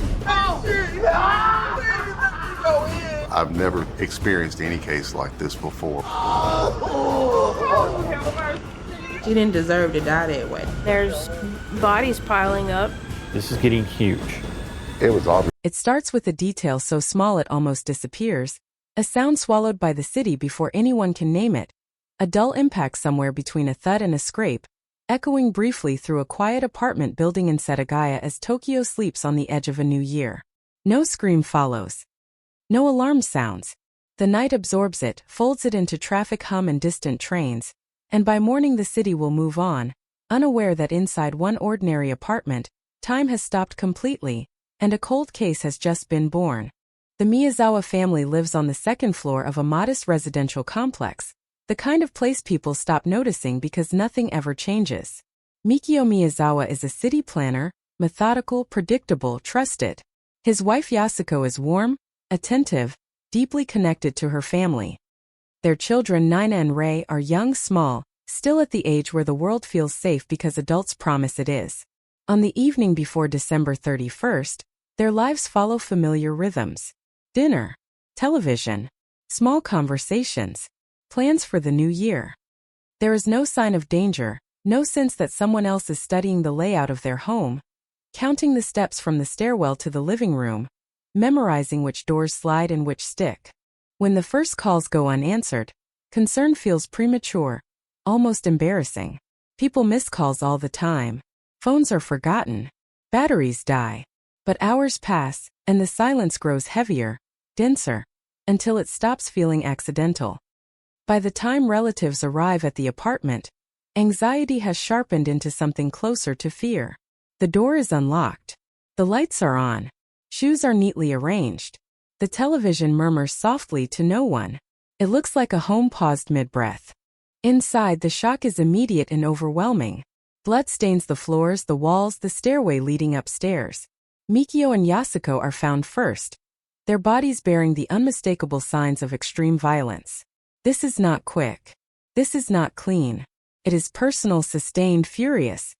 I've never experienced any case like this before. She didn't deserve to die that way. There's bodies piling up. This is getting huge. It was obvious. It starts with a detail so small it almost disappears, a sound swallowed by the city before anyone can name it, a dull impact somewhere between a thud and a scrape, echoing briefly through a quiet apartment building in Setagaya as Tokyo sleeps on the edge of a new year. No scream follows. No alarm sounds. The night absorbs it, folds it into traffic hum and distant trains, and by morning the city will move on, unaware that inside one ordinary apartment, time has stopped completely, and a cold case has just been born. The Miyazawa family lives on the second floor of a modest residential complex, the kind of place people stop noticing because nothing ever changes. Mikio Miyazawa is a city planner, methodical, predictable, trusted. His wife Yasuko is warm, attentive, deeply connected to her family. Their children Nina and Rei are young, small, still at the age where the world feels safe because adults promise it is. On the evening before December 31st, their lives follow familiar rhythms. Dinner, television, small conversations, plans for the new year. There is no sign of danger, no sense that someone else is studying the layout of their home, counting the steps from the stairwell to the living room, memorizing which doors slide and which stick. When the first calls go unanswered, concern feels premature, almost embarrassing. People miss calls all the time. Phones are forgotten. Batteries die. But hours pass, and the silence grows heavier, denser, until it stops feeling accidental. By the time relatives arrive at the apartment, anxiety has sharpened into something closer to fear. The door is unlocked. The lights are on. Shoes are neatly arranged. The television murmurs softly to no one. It looks like a home paused mid-breath. Inside, the shock is immediate and overwhelming. Blood stains the floors, the walls, the stairway leading upstairs. Mikio and Yasuko are found first, their bodies bearing the unmistakable signs of extreme violence. This is not quick. This is not clean. It is personal, sustained, furious.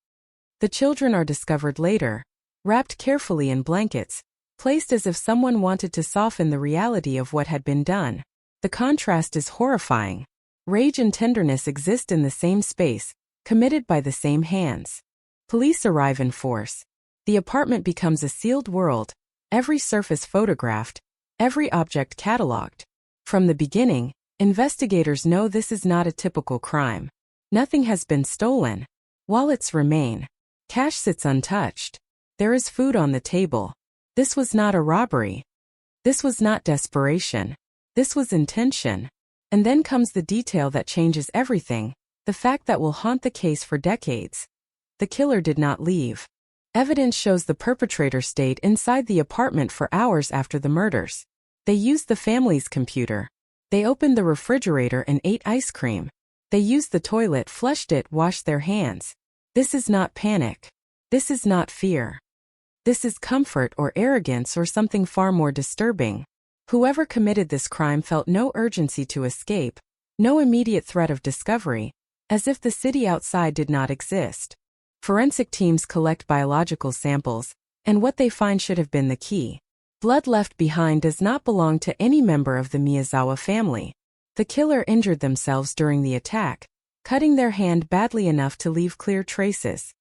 The children are discovered later, wrapped carefully in blankets, placed as if someone wanted to soften the reality of what had been done. The contrast is horrifying. Rage and tenderness exist in the same space, committed by the same hands. Police arrive in force. The apartment becomes a sealed world, every surface photographed, every object catalogued. From the beginning, investigators know this is not a typical crime. Nothing has been stolen. Wallets remain. Cash sits untouched. There is food on the table. This was not a robbery. This was not desperation. This was intention. And then comes the detail that changes everything, the fact that will haunt the case for decades. The killer did not leave. Evidence shows the perpetrator stayed inside the apartment for hours after the murders. They used the family's computer. They opened the refrigerator and ate ice cream. They used the toilet, flushed it, washed their hands. This is not panic. This is not fear. This is comfort or arrogance or something far more disturbing. Whoever committed this crime felt no urgency to escape, no immediate threat of discovery, as if the city outside did not exist. Forensic teams collect biological samples, and what they find should have been the key. Blood left behind does not belong to any member of the Miyazawa family. The killer injured themselves during the attack, cutting their hand badly enough to leave clear traces.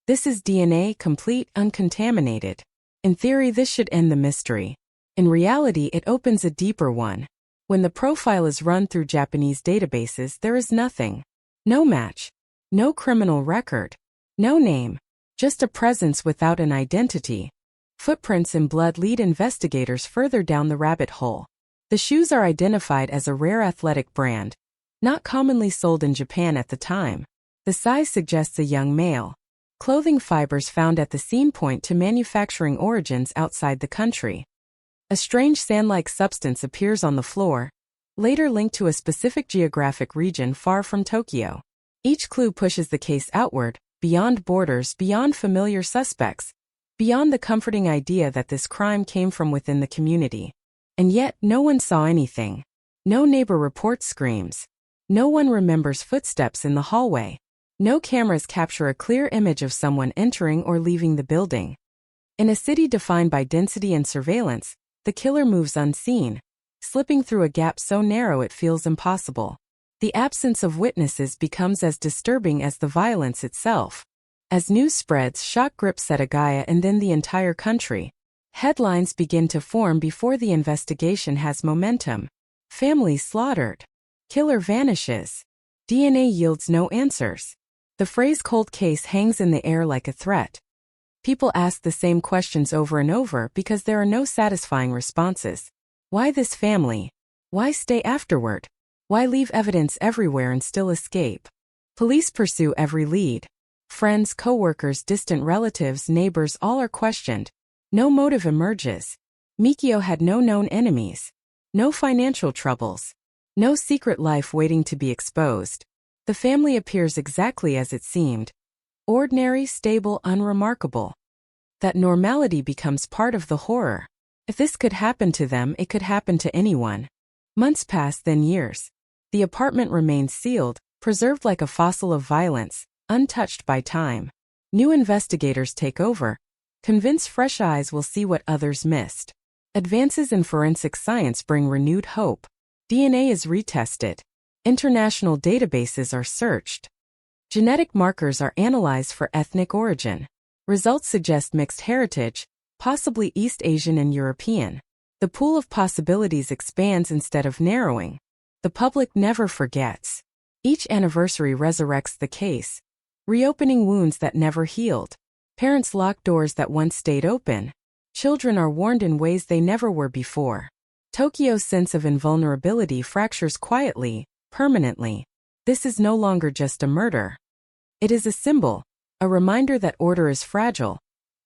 This is DNA, complete, uncontaminated. In theory, this should end the mystery. In reality, it opens a deeper one. When the profile is run through Japanese databases, there is nothing. No match. No criminal record. No name, just a presence without an identity. Footprints in blood lead investigators further down the rabbit hole. The shoes are identified as a rare athletic brand, not commonly sold in Japan at the time. The size suggests a young male. Clothing fibers found at the scene point to manufacturing origins outside the country. A strange sand-like substance appears on the floor, later linked to a specific geographic region far from Tokyo. Each clue pushes the case outward, beyond borders, beyond familiar suspects, beyond the comforting idea that this crime came from within the community. And yet, no one saw anything. No neighbor reports screams. No one remembers footsteps in the hallway. No cameras capture a clear image of someone entering or leaving the building. In a city defined by density and surveillance, the killer moves unseen, slipping through a gap so narrow it feels impossible. The absence of witnesses becomes as disturbing as the violence itself. As news spreads, shock grips Setagaya and then the entire country. Headlines begin to form before the investigation has momentum. Family slaughtered. Killer vanishes. DNA yields no answers. The phrase cold case hangs in the air like a threat. People ask the same questions over and over because there are no satisfying responses. Why this family? Why stay afterward? Why leave evidence everywhere and still escape? Police pursue every lead. Friends, co-workers, distant relatives, neighbors, all are questioned. No motive emerges. Mikio had no known enemies. No financial troubles. No secret life waiting to be exposed. The family appears exactly as it seemed. Ordinary, stable, unremarkable. That normality becomes part of the horror. If this could happen to them, it could happen to anyone. Months pass, then years. The apartment remains sealed, preserved like a fossil of violence, untouched by time. New investigators take over, convinced fresh eyes will see what others missed. Advances in forensic science bring renewed hope. DNA is retested. International databases are searched. Genetic markers are analyzed for ethnic origin. Results suggest mixed heritage, possibly East Asian and European. The pool of possibilities expands instead of narrowing. The public never forgets. Each anniversary resurrects the case, reopening wounds that never healed. Parents lock doors that once stayed open. Children are warned in ways they never were before. Tokyo's sense of invulnerability fractures quietly, permanently. This is no longer just a murder. It is a symbol, a reminder that order is fragile,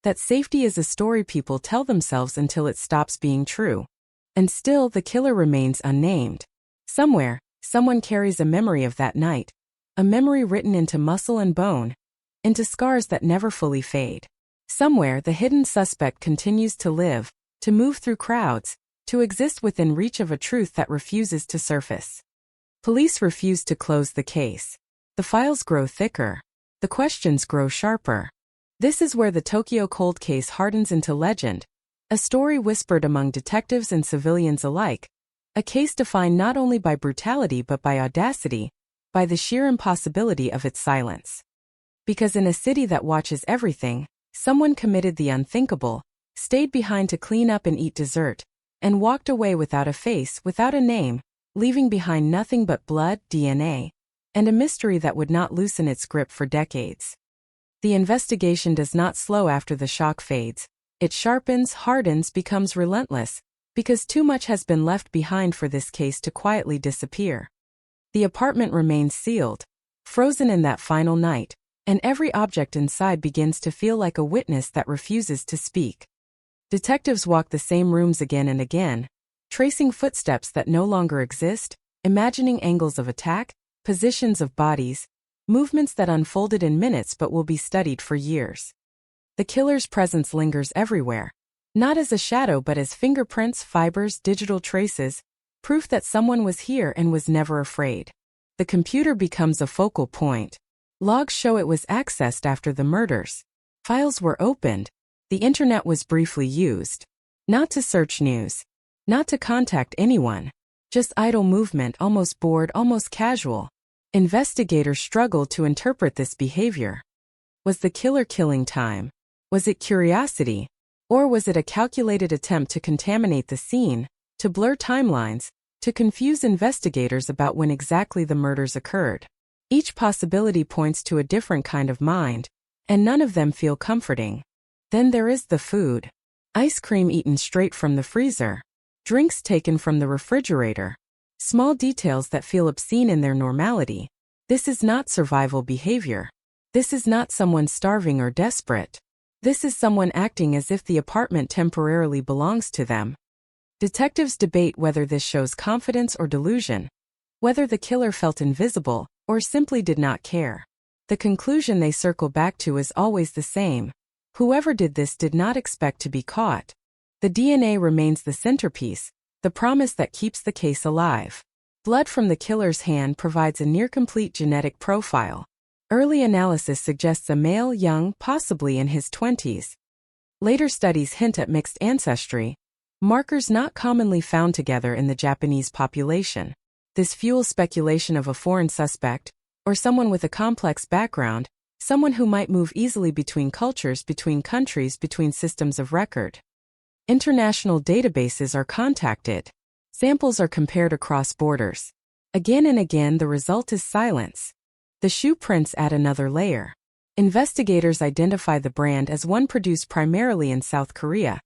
that safety is a story people tell themselves until it stops being true. And still, the killer remains unnamed. Somewhere, someone carries a memory of that night, a memory written into muscle and bone, into scars that never fully fade. Somewhere, the hidden suspect continues to live, to move through crowds, to exist within reach of a truth that refuses to surface. Police refuse to close the case. The files grow thicker. The questions grow sharper. This is where the Tokyo cold case hardens into legend, a story whispered among detectives and civilians alike, a case defined not only by brutality but by audacity, by the sheer impossibility of its silence. Because in a city that watches everything, someone committed the unthinkable, stayed behind to clean up and eat dessert, and walked away without a face, without a name, leaving behind nothing but blood, DNA, and a mystery that would not loosen its grip for decades. The investigation does not slow after the shock fades. It sharpens, hardens, becomes relentless, because too much has been left behind for this case to quietly disappear. The apartment remains sealed, frozen in that final night, and every object inside begins to feel like a witness that refuses to speak. Detectives walk the same rooms again and again, tracing footsteps that no longer exist, imagining angles of attack, positions of bodies, movements that unfolded in minutes but will be studied for years. The killer's presence lingers everywhere, not as a shadow but as fingerprints, fibers, digital traces, proof that someone was here and was never afraid. The computer becomes a focal point. Logs show it was accessed after the murders. Files were opened. The internet was briefly used. Not to search news. Not to contact anyone. Just idle movement, almost bored, almost casual. Investigators struggled to interpret this behavior. Was the killer killing time? Was it curiosity? Or was it a calculated attempt to contaminate the scene, to blur timelines, to confuse investigators about when exactly the murders occurred? Each possibility points to a different kind of mind, and none of them feel comforting. Then there is the food. Ice cream eaten straight from the freezer. Drinks taken from the refrigerator. Small details that feel obscene in their normality. This is not survival behavior. This is not someone starving or desperate. This is someone acting as if the apartment temporarily belongs to them. Detectives debate whether this shows confidence or delusion, whether the killer felt invisible or simply did not care. The conclusion they circle back to is always the same. Whoever did this did not expect to be caught. The DNA remains the centerpiece, the promise that keeps the case alive. Blood from the killer's hand provides a near-complete genetic profile. Early analysis suggests a male young, possibly in his 20s. Later studies hint at mixed ancestry, markers not commonly found together in the Japanese population. This fuels speculation of a foreign suspect, or someone with a complex background, someone who might move easily between cultures, between countries, between systems of record. International databases are contacted. Samples are compared across borders. Again and again, the result is silence. The shoe prints add another layer. Investigators identify the brand as one produced primarily in South Korea,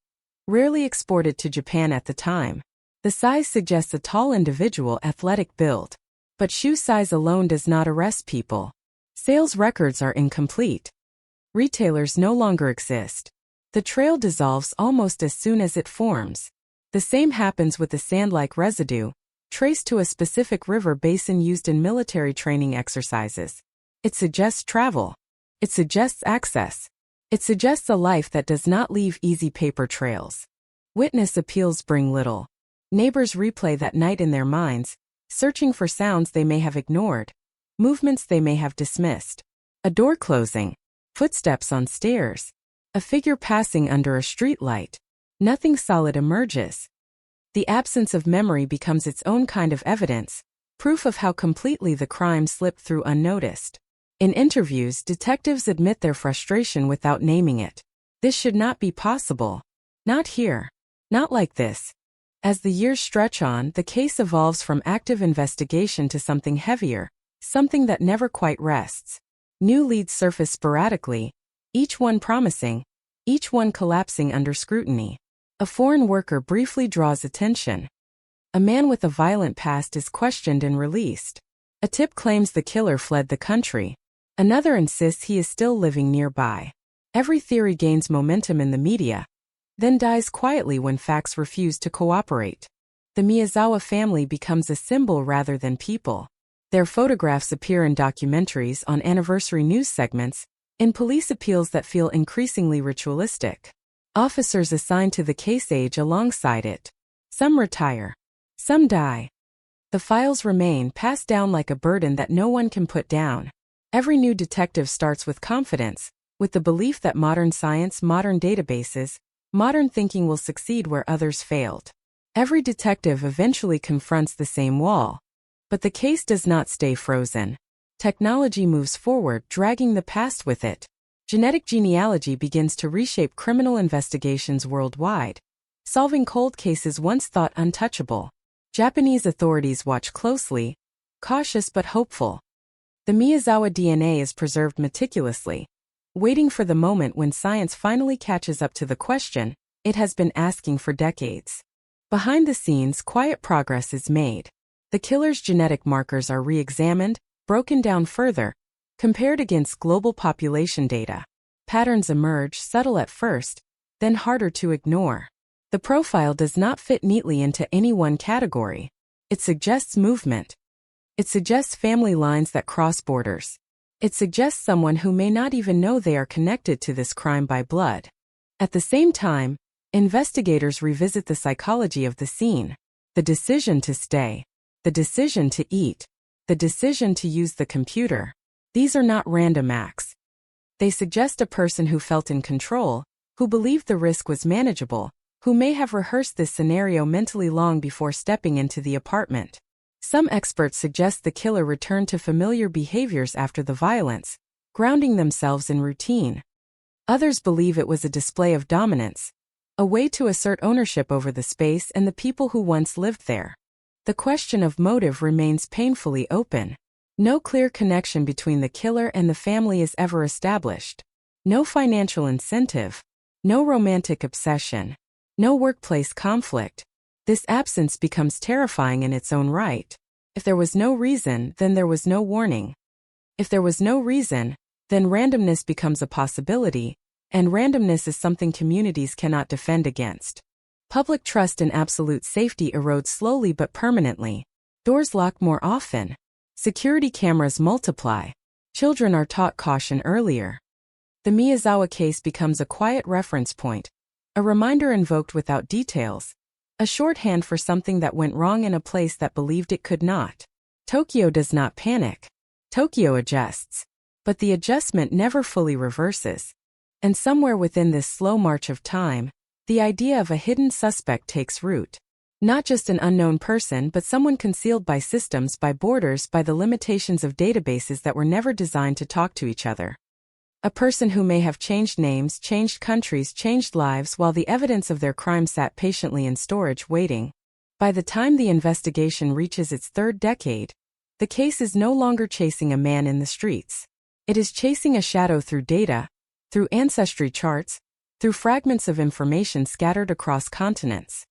rarely exported to Japan at the time. The size suggests a tall individual, athletic build. But shoe size alone does not arrest people. Sales records are incomplete. Retailers no longer exist. The trail dissolves almost as soon as it forms. The same happens with the sand-like residue, traced to a specific river basin used in military training exercises. It suggests travel. It suggests access. It suggests a life that does not leave easy paper trails. Witness appeals bring little. Neighbors replay that night in their minds, searching for sounds they may have ignored, movements they may have dismissed. A door closing, footsteps on stairs, a figure passing under a streetlight. Nothing solid emerges. The absence of memory becomes its own kind of evidence, proof of how completely the crime slipped through unnoticed. In interviews, detectives admit their frustration without naming it. This should not be possible. Not here. Not like this. As the years stretch on, the case evolves from active investigation to something heavier, something that never quite rests. New leads surface sporadically, each one promising, each one collapsing under scrutiny. A foreign worker briefly draws attention. A man with a violent past is questioned and released. A tip claims the killer fled the country. Another insists he is still living nearby. Every theory gains momentum in the media, then dies quietly when facts refuse to cooperate. The Miyazawa family becomes a symbol rather than people. Their photographs appear in documentaries, on anniversary news segments, in police appeals that feel increasingly ritualistic. Officers assigned to the case age alongside it. Some retire. Some die. The files remain, passed down like a burden that no one can put down. Every new detective starts with confidence, with the belief that modern science, modern databases, modern thinking will succeed where others failed. Every detective eventually confronts the same wall. But the case does not stay frozen. Technology moves forward, dragging the past with it. Genetic genealogy begins to reshape criminal investigations worldwide, solving cold cases once thought untouchable. Japanese authorities watch closely, cautious but hopeful. The Miyazawa DNA is preserved meticulously, waiting for the moment when science finally catches up to the question it has been asking for decades. Behind the scenes, quiet progress is made. The killer's genetic markers are re-examined, broken down further, compared against global population data. Patterns emerge, subtle at first, then harder to ignore. The profile does not fit neatly into any one category. It suggests movement. It suggests family lines that cross borders. It suggests someone who may not even know they are connected to this crime by blood. At the same time, investigators revisit the psychology of the scene. The decision to stay. The decision to eat. The decision to use the computer. These are not random acts. They suggest a person who felt in control, who believed the risk was manageable, who may have rehearsed this scenario mentally long before stepping into the apartment. Some experts suggest the killer returned to familiar behaviors after the violence, grounding themselves in routine. Others believe it was a display of dominance, a way to assert ownership over the space and the people who once lived there. The question of motive remains painfully open. No clear connection between the killer and the family is ever established. no financial incentive, no romantic obsession, no workplace conflict. This absence becomes terrifying in its own right. If there was no reason, then there was no warning. If there was no reason, then randomness becomes a possibility, and randomness is something communities cannot defend against. Public trust in absolute safety erodes slowly but permanently. Doors lock more often. Security cameras multiply. Children are taught caution earlier. The Miyazawa case becomes a quiet reference point, a reminder invoked without details, a shorthand for something that went wrong in a place that believed it could not. Tokyo does not panic. Tokyo adjusts. But the adjustment never fully reverses. And somewhere within this slow march of time, the idea of a hidden suspect takes root. Not just an unknown person, but someone concealed by systems, by borders, by the limitations of databases that were never designed to talk to each other. A person who may have changed names, changed countries, changed lives while the evidence of their crime sat patiently in storage waiting. By the time the investigation reaches its third decade, the case is no longer chasing a man in the streets. It is chasing a shadow through data, through ancestry charts, through fragments of information scattered across continents.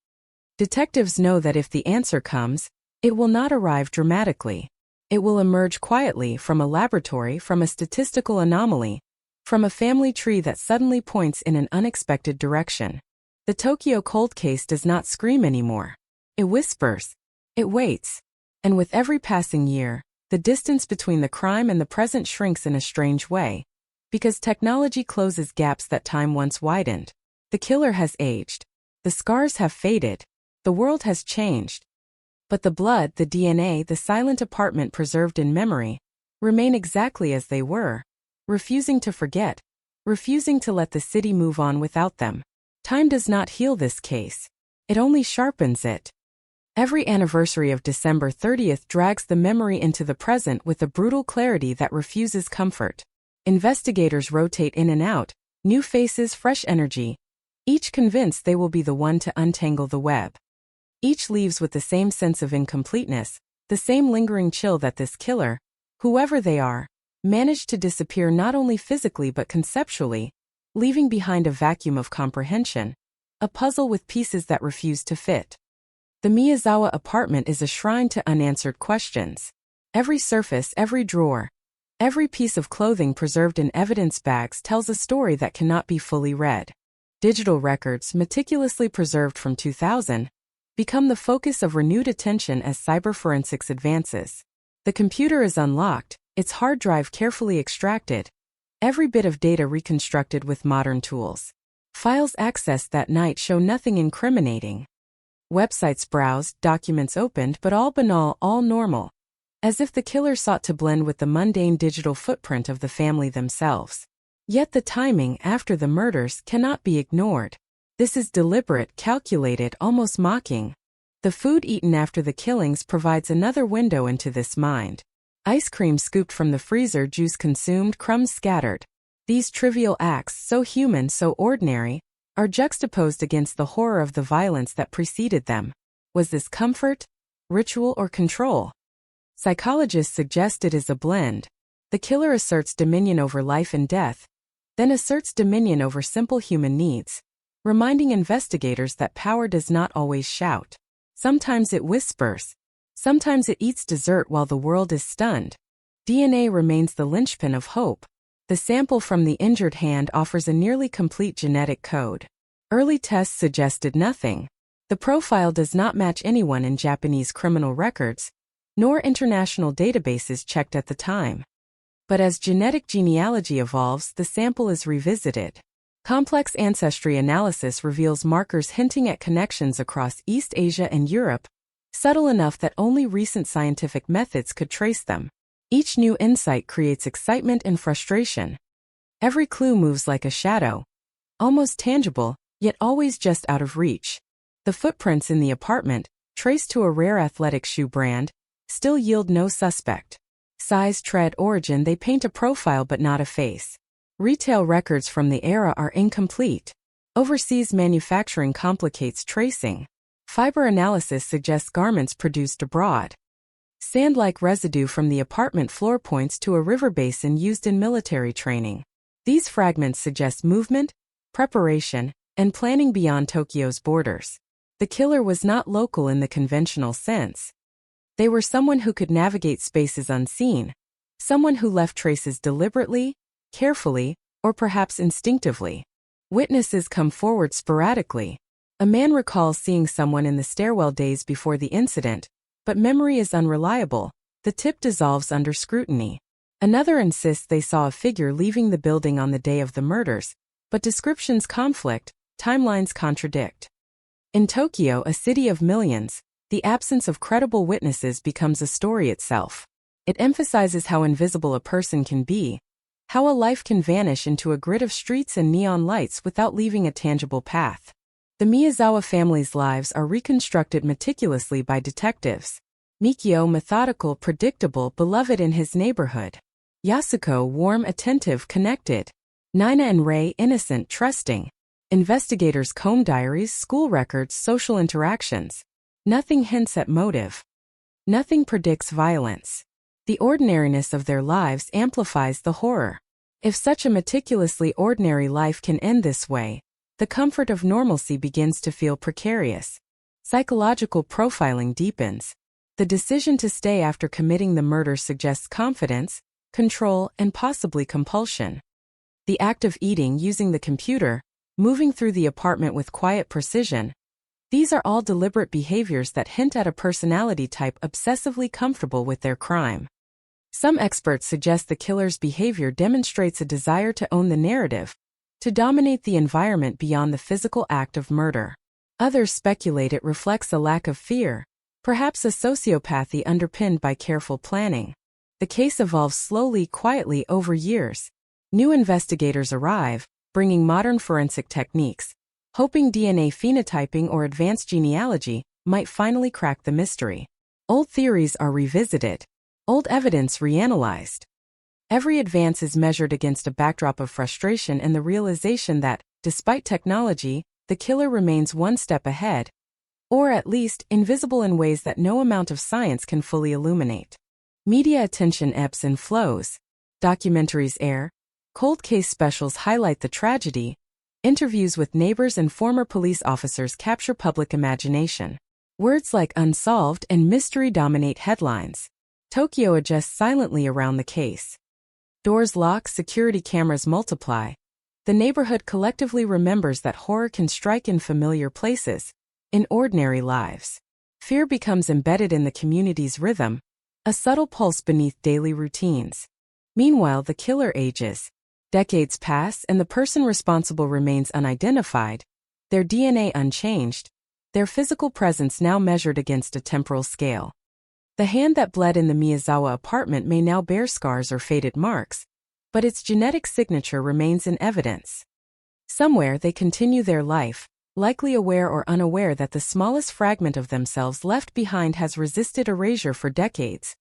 Detectives know that if the answer comes, it will not arrive dramatically. It will emerge quietly from a laboratory, from a statistical anomaly, from a family tree that suddenly points in an unexpected direction. The Tokyo cold case does not scream anymore. It whispers. It waits. And with every passing year, the distance between the crime and the present shrinks in a strange way. Because technology closes gaps that time once widened. The killer has aged. The scars have faded. The world has changed. But the blood, the DNA, the silent apartment preserved in memory, remain exactly as they were, refusing to forget, refusing to let the city move on without them. Time does not heal this case. It only sharpens it. Every anniversary of December 30th drags the memory into the present with a brutal clarity that refuses comfort. Investigators rotate in and out, new faces, fresh energy, each convinced they will be the one to untangle the web. Each leaves with the same sense of incompleteness, the same lingering chill that this killer, whoever they are, managed to disappear not only physically but conceptually, leaving behind a vacuum of comprehension, a puzzle with pieces that refuse to fit. The Miyazawa apartment is a shrine to unanswered questions. Every surface, every drawer, every piece of clothing preserved in evidence bags tells a story that cannot be fully read. Digital records, meticulously preserved from 2000, become the focus of renewed attention as cyberforensics advances. The computer is unlocked, its hard drive carefully extracted, every bit of data reconstructed with modern tools. Files accessed that night show nothing incriminating. Websites browsed, documents opened, but all banal, all normal. As if the killer sought to blend with the mundane digital footprint of the family themselves. Yet the timing after the murders cannot be ignored. This is deliberate, calculated, almost mocking. The food eaten after the killings provides another window into this mind. Ice cream scooped from the freezer, juice consumed, crumbs scattered. These trivial acts, so human, so ordinary, are juxtaposed against the horror of the violence that preceded them. Was this comfort, ritual, or control? Psychologists suggest it is a blend. The killer asserts dominion over life and death, then asserts dominion over simple human needs, reminding investigators that power does not always shout. Sometimes it whispers. Sometimes it eats dessert while the world is stunned. DNA remains the linchpin of hope. The sample from the injured hand offers a nearly complete genetic code. Early tests suggested nothing. The profile does not match anyone in Japanese criminal records, nor international databases checked at the time. But as genetic genealogy evolves, the sample is revisited. Complex ancestry analysis reveals markers hinting at connections across East Asia and Europe, subtle enough that only recent scientific methods could trace them. Each new insight creates excitement and frustration. Every clue moves like a shadow, almost tangible, yet always just out of reach. The footprints in the apartment, traced to a rare athletic shoe brand, still yield no suspect. Size, tread, origin, they paint a profile but not a face. Retail records from the era are incomplete. Overseas manufacturing complicates tracing. Fiber analysis suggests garments produced abroad. Sand-like residue from the apartment floor points to a river basin used in military training. These fragments suggest movement, preparation, and planning beyond Tokyo's borders. The killer was not local in the conventional sense. They were someone who could navigate spaces unseen, someone who left traces deliberately, carefully, or perhaps instinctively. Witnesses come forward sporadically. A man recalls seeing someone in the stairwell days before the incident, but memory is unreliable. The tip dissolves under scrutiny. Another insists they saw a figure leaving the building on the day of the murders, but descriptions conflict, timelines contradict. In Tokyo, a city of millions, the absence of credible witnesses becomes a story itself. It emphasizes how invisible a person can be, how a life can vanish into a grid of streets and neon lights without leaving a tangible path. The Miyazawa family's lives are reconstructed meticulously by detectives. Mikio, methodical, predictable, beloved in his neighborhood. Yasuko, warm, attentive, connected. Nina and Rei, innocent, trusting. Investigators comb diaries, school records, social interactions. Nothing hints at motive. Nothing predicts violence. The ordinariness of their lives amplifies the horror. If such a meticulously ordinary life can end this way, the comfort of normalcy begins to feel precarious. Psychological profiling deepens. The decision to stay after committing the murder suggests confidence, control, and possibly compulsion. The act of eating using the computer, moving through the apartment with quiet precision, these are all deliberate behaviors that hint at a personality type obsessively comfortable with their crime. Some experts suggest the killer's behavior demonstrates a desire to own the narrative, to dominate the environment beyond the physical act of murder. Others speculate it reflects a lack of fear, perhaps a sociopathy underpinned by careful planning. The case evolves slowly, quietly over years. New investigators arrive, bringing modern forensic techniques, hoping DNA phenotyping or advanced genealogy might finally crack the mystery. Old theories are revisited, old evidence reanalyzed. Every advance is measured against a backdrop of frustration and the realization that, despite technology, the killer remains one step ahead, or at least invisible in ways that no amount of science can fully illuminate. Media attention ebbs and flows. Documentaries air, cold case specials highlight the tragedy, interviews with neighbors and former police officers capture public imagination. Words like unsolved and mystery dominate headlines. Tokyo adjusts silently around the case. Doors lock, security cameras multiply. The neighborhood collectively remembers that horror can strike in familiar places, in ordinary lives. Fear becomes embedded in the community's rhythm, a subtle pulse beneath daily routines. Meanwhile, the killer ages. Decades pass and the person responsible remains unidentified, their DNA unchanged, their physical presence now measured against a temporal scale. The hand that bled in the Miyazawa apartment may now bear scars or faded marks, but its genetic signature remains in evidence. Somewhere they continue their life, likely aware or unaware that the smallest fragment of themselves left behind has resisted erasure for decades,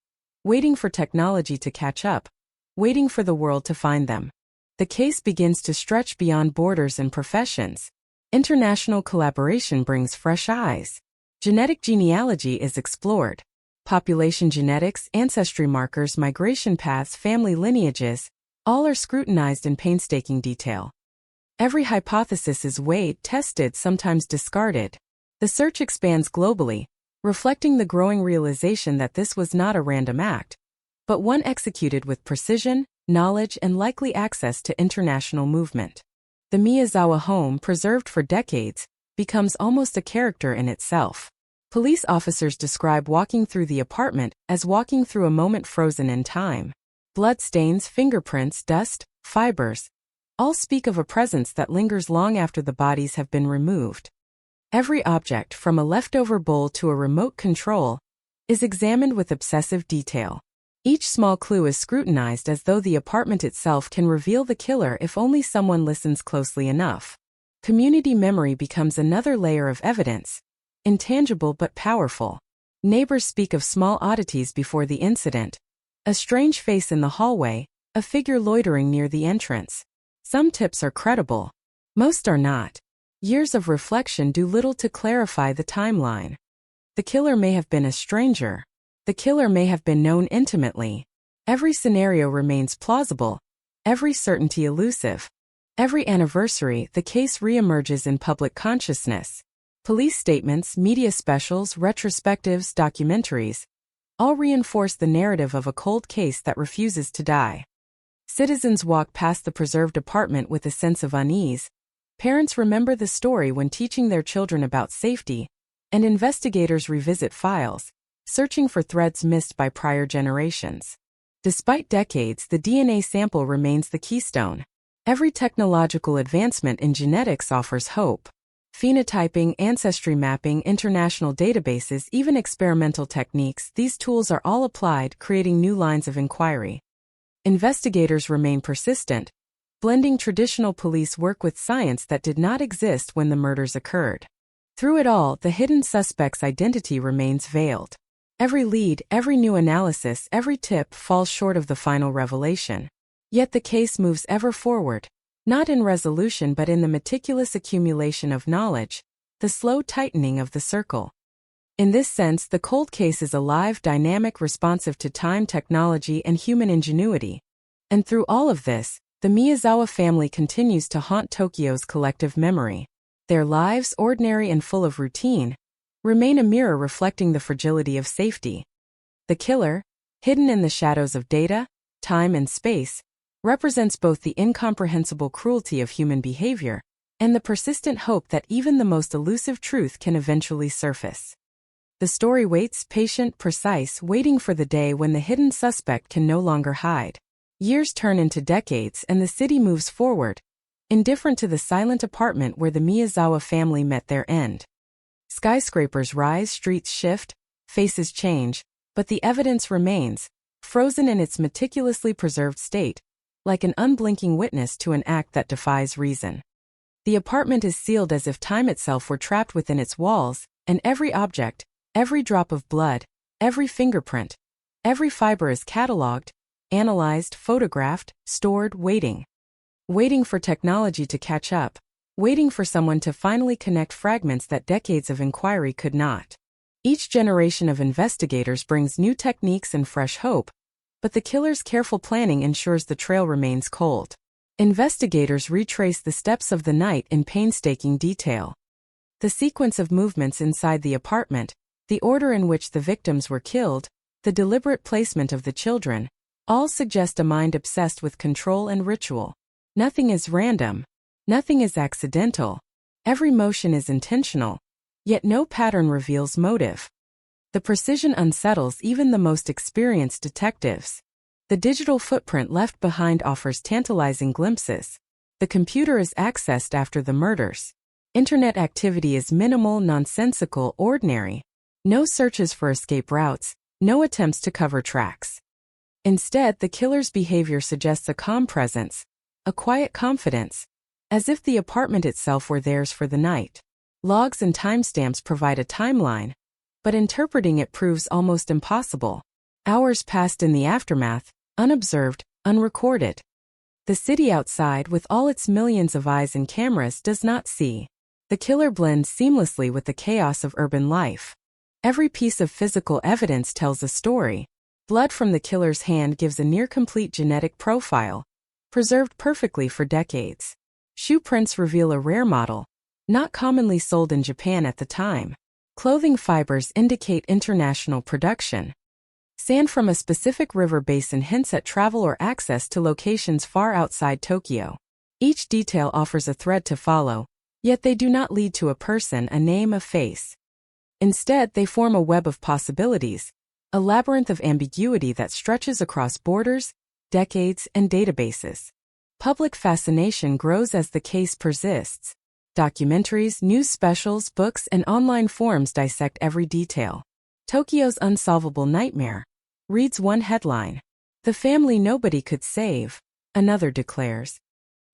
waiting for technology to catch up, waiting for the world to find them. The case begins to stretch beyond borders and professions. International collaboration brings fresh eyes. Genetic genealogy is explored. Population genetics, ancestry markers, migration paths, family lineages, all are scrutinized in painstaking detail. Every hypothesis is weighed, tested, sometimes discarded. The search expands globally, reflecting the growing realization that this was not a random act, but one executed with precision, knowledge, and likely access to international movement. The Miyazawa home, preserved for decades, becomes almost a character in itself. Police officers describe walking through the apartment as walking through a moment frozen in time. Blood stains, fingerprints, dust, fibers, all speak of a presence that lingers long after the bodies have been removed. Every object, from a leftover bowl to a remote control, is examined with obsessive detail. Each small clue is scrutinized as though the apartment itself can reveal the killer if only someone listens closely enough. Community memory becomes another layer of evidence, intangible but powerful. Neighbors speak of small oddities before the incident. A strange face in the hallway, a figure loitering near the entrance. Some tips are credible. Most are not. Years of reflection do little to clarify the timeline. The killer may have been a stranger. The killer may have been known intimately. Every scenario remains plausible. every certainty elusive. Every anniversary, the case reemerges in public consciousness. Police statements, media specials, retrospectives, documentaries, all reinforce the narrative of a cold case that refuses to die. Citizens walk past the preserved apartment with a sense of unease. Parents remember the story when teaching their children about safety, and investigators revisit files, searching for threads missed by prior generations. Despite decades, the DNA sample remains the keystone. Every technological advancement in genetics offers hope. Phenotyping, ancestry mapping, international databases, even experimental techniques, these tools are all applied, creating new lines of inquiry. Investigators remain persistent, blending traditional police work with science that did not exist when the murders occurred. Through it all, the hidden suspect's identity remains veiled. Every lead, every new analysis, every tip falls short of the final revelation. Yet the case moves ever forward, not in resolution but in the meticulous accumulation of knowledge, the slow tightening of the circle. In this sense, the cold case is alive, dynamic, responsive to time, technology, and human ingenuity. And through all of this, the Miyazawa family continues to haunt Tokyo's collective memory. Their lives, ordinary and full of routine, remain a mirror reflecting the fragility of safety. The killer, hidden in the shadows of data, time, and space, represents both the incomprehensible cruelty of human behavior and the persistent hope that even the most elusive truth can eventually surface. The story waits, patient, precise, waiting for the day when the hidden suspect can no longer hide. Years turn into decades and the city moves forward, indifferent to the silent apartment where the Miyazawa family met their end. Skyscrapers rise, streets shift, faces change, but the evidence remains, frozen in its meticulously preserved state, like an unblinking witness to an act that defies reason. The apartment is sealed as if time itself were trapped within its walls, and every object, every drop of blood, every fingerprint, every fiber is catalogued, analyzed, photographed, stored, waiting. Waiting for technology to catch up, waiting for someone to finally connect fragments that decades of inquiry could not. Each generation of investigators brings new techniques and fresh hope, but the killer's careful planning ensures the trail remains cold. Investigators retrace the steps of the night in painstaking detail. The sequence of movements inside the apartment, the order in which the victims were killed, the deliberate placement of the children, all suggest a mind obsessed with control and ritual. Nothing is random. Nothing is accidental. Every motion is intentional. Yet no pattern reveals motive. The precision unsettles even the most experienced detectives. The digital footprint left behind offers tantalizing glimpses. The computer is accessed after the murders. Internet activity is minimal, nonsensical, ordinary. No searches for escape routes, no attempts to cover tracks. Instead, the killer's behavior suggests a calm presence, a quiet confidence, as if the apartment itself were theirs for the night. Logs and timestamps provide a timeline, but interpreting it proves almost impossible. Hours passed in the aftermath, unobserved, unrecorded. The city outside, with all its millions of eyes and cameras, does not see. The killer blends seamlessly with the chaos of urban life. Every piece of physical evidence tells a story. Blood from the killer's hand gives a near-complete genetic profile, preserved perfectly for decades. Shoe prints reveal a rare model, not commonly sold in Japan at the time. Clothing fibers indicate international production. Sand from a specific river basin hints at travel or access to locations far outside Tokyo. Each detail offers a thread to follow, yet they do not lead to a person, a name, a face. Instead, they form a web of possibilities, a labyrinth of ambiguity that stretches across borders, decades, and databases. Public fascination grows as the case persists. Documentaries, news specials, books, and online forums dissect every detail. Tokyo's Unsolvable Nightmare, reads one headline. The family nobody could save, another declares.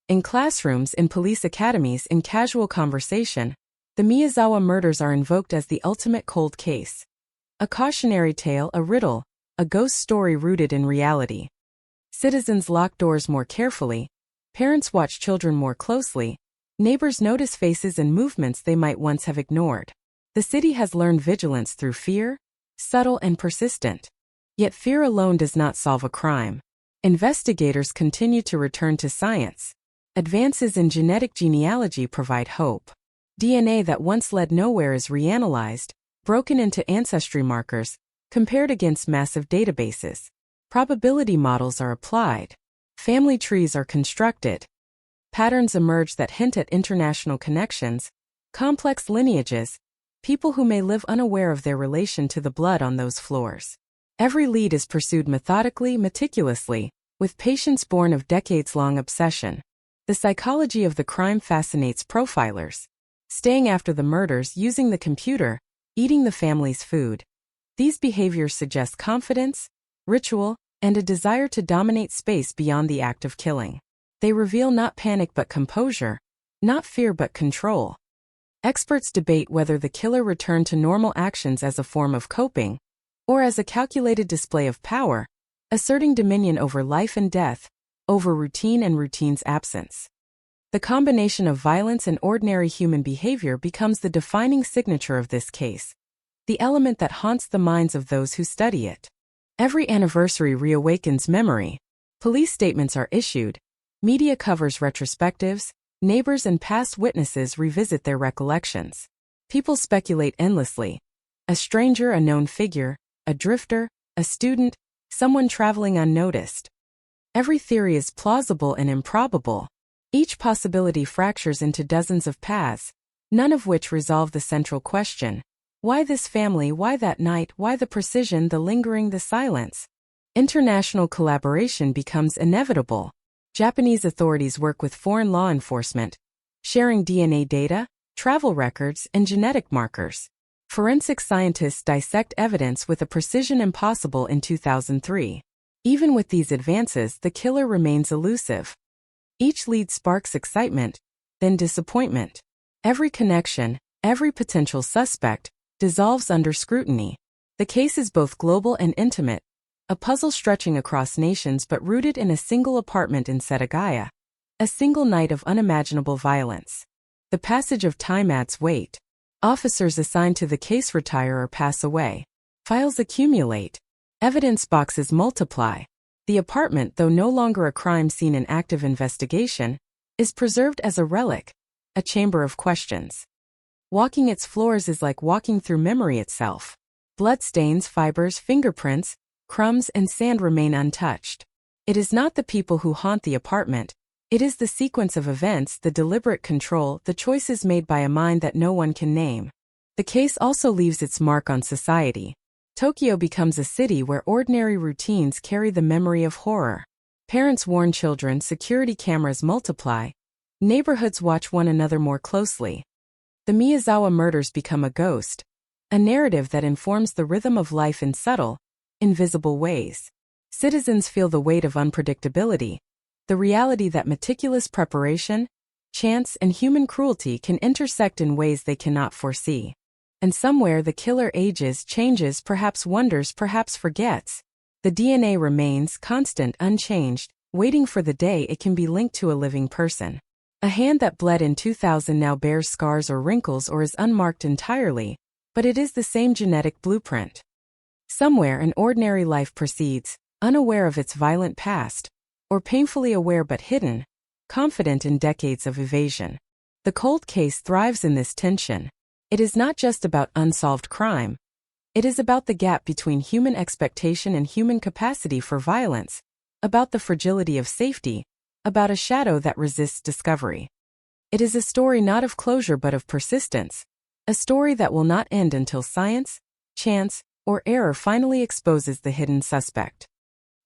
In classrooms, in police academies, in casual conversation, the Miyazawa murders are invoked as the ultimate cold case. A cautionary tale, a riddle, a ghost story rooted in reality. Citizens lock doors more carefully, parents watch children more closely, neighbors notice faces and movements they might once have ignored. The city has learned vigilance through fear, subtle and persistent. Yet fear alone does not solve a crime. investigators continue to return to science. Advances in genetic genealogy provide hope. DNA that once led nowhere is reanalyzed, broken into ancestry markers, compared against massive databases. Probability models are applied. Family trees are constructed. Patterns emerge that hint at international connections, complex lineages, people who may live unaware of their relation to the blood on those floors. Every lead is pursued methodically, meticulously, with patience born of decades-long obsession. The psychology of the crime fascinates profilers. Staying after the murders using the computer, eating the family's food. These behaviors suggest confidence, ritual, and a desire to dominate space beyond the act of killing. They reveal not panic but composure, not fear but control. Experts debate whether the killer returned to normal actions as a form of coping, or as a calculated display of power, asserting dominion over life and death, over routine and routine's absence. The combination of violence and ordinary human behavior becomes the defining signature of this case, the element that haunts the minds of those who study it. Every anniversary reawakens memory. Police statements are issued, media covers retrospectives, neighbors and past witnesses revisit their recollections. People speculate endlessly. A stranger, a known figure, a drifter, a student, someone traveling unnoticed. Every theory is plausible and improbable. Each possibility fractures into dozens of paths, none of which resolve the central question. Why this family? Why that night? Why the precision, the lingering, the silence? International collaboration becomes inevitable. Japanese authorities work with foreign law enforcement, sharing DNA data, travel records, and genetic markers. Forensic scientists dissect evidence with a precision impossible in 2003. Even with these advances, the killer remains elusive. Each lead sparks excitement, then disappointment. Every connection, every potential suspect, dissolves under scrutiny. The case is both global and intimate, a puzzle stretching across nations but rooted in a single apartment in Setagaya. A single night of unimaginable violence. The passage of time adds weight. Officers assigned to the case retire or pass away. Files accumulate. Evidence boxes multiply. The apartment, though no longer a crime scene in active investigation, is preserved as a relic, a chamber of questions. Walking its floors is like walking through memory itself. Bloodstains, fibers, fingerprints, crumbs, and sand remain untouched. It is not the people who haunt the apartment. It is the sequence of events, the deliberate control, the choices made by a mind that no one can name. The case also leaves its mark on society. Tokyo becomes a city where ordinary routines carry the memory of horror. Parents warn children, security cameras multiply. Neighborhoods watch one another more closely. The Miyazawa murders become a ghost, a narrative that informs the rhythm of life in subtle, invisible ways. Citizens feel the weight of unpredictability, the reality that meticulous preparation, chance, and human cruelty can intersect in ways they cannot foresee. And somewhere the killer ages, changes, perhaps wonders, perhaps forgets. The DNA remains constant, unchanged, waiting for the day it can be linked to a living person. A hand that bled in 2000 now bears scars or wrinkles or is unmarked entirely, but it is the same genetic blueprint. Somewhere an ordinary life proceeds, unaware of its violent past, or painfully aware but hidden, confident in decades of evasion. The cold case thrives in this tension. It is not just about unsolved crime. It is about the gap between human expectation and human capacity for violence, about the fragility of safety, about a shadow that resists discovery. It is a story not of closure but of persistence, a story that will not end until science, chance, or error finally exposes the hidden suspect.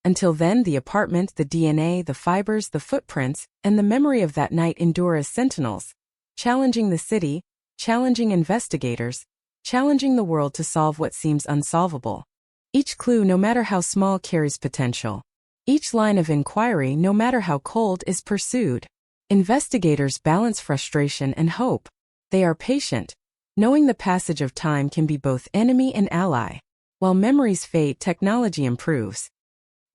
Until then, the apartment, the DNA, the fibers, the footprints, and the memory of that night endure as sentinels, challenging the city, challenging investigators, challenging the world to solve what seems unsolvable. Each clue, no matter how small, carries potential. Each line of inquiry, no matter how cold, is pursued. Investigators balance frustration and hope. They are patient, knowing the passage of time can be both enemy and ally. While memories fade, technology improves.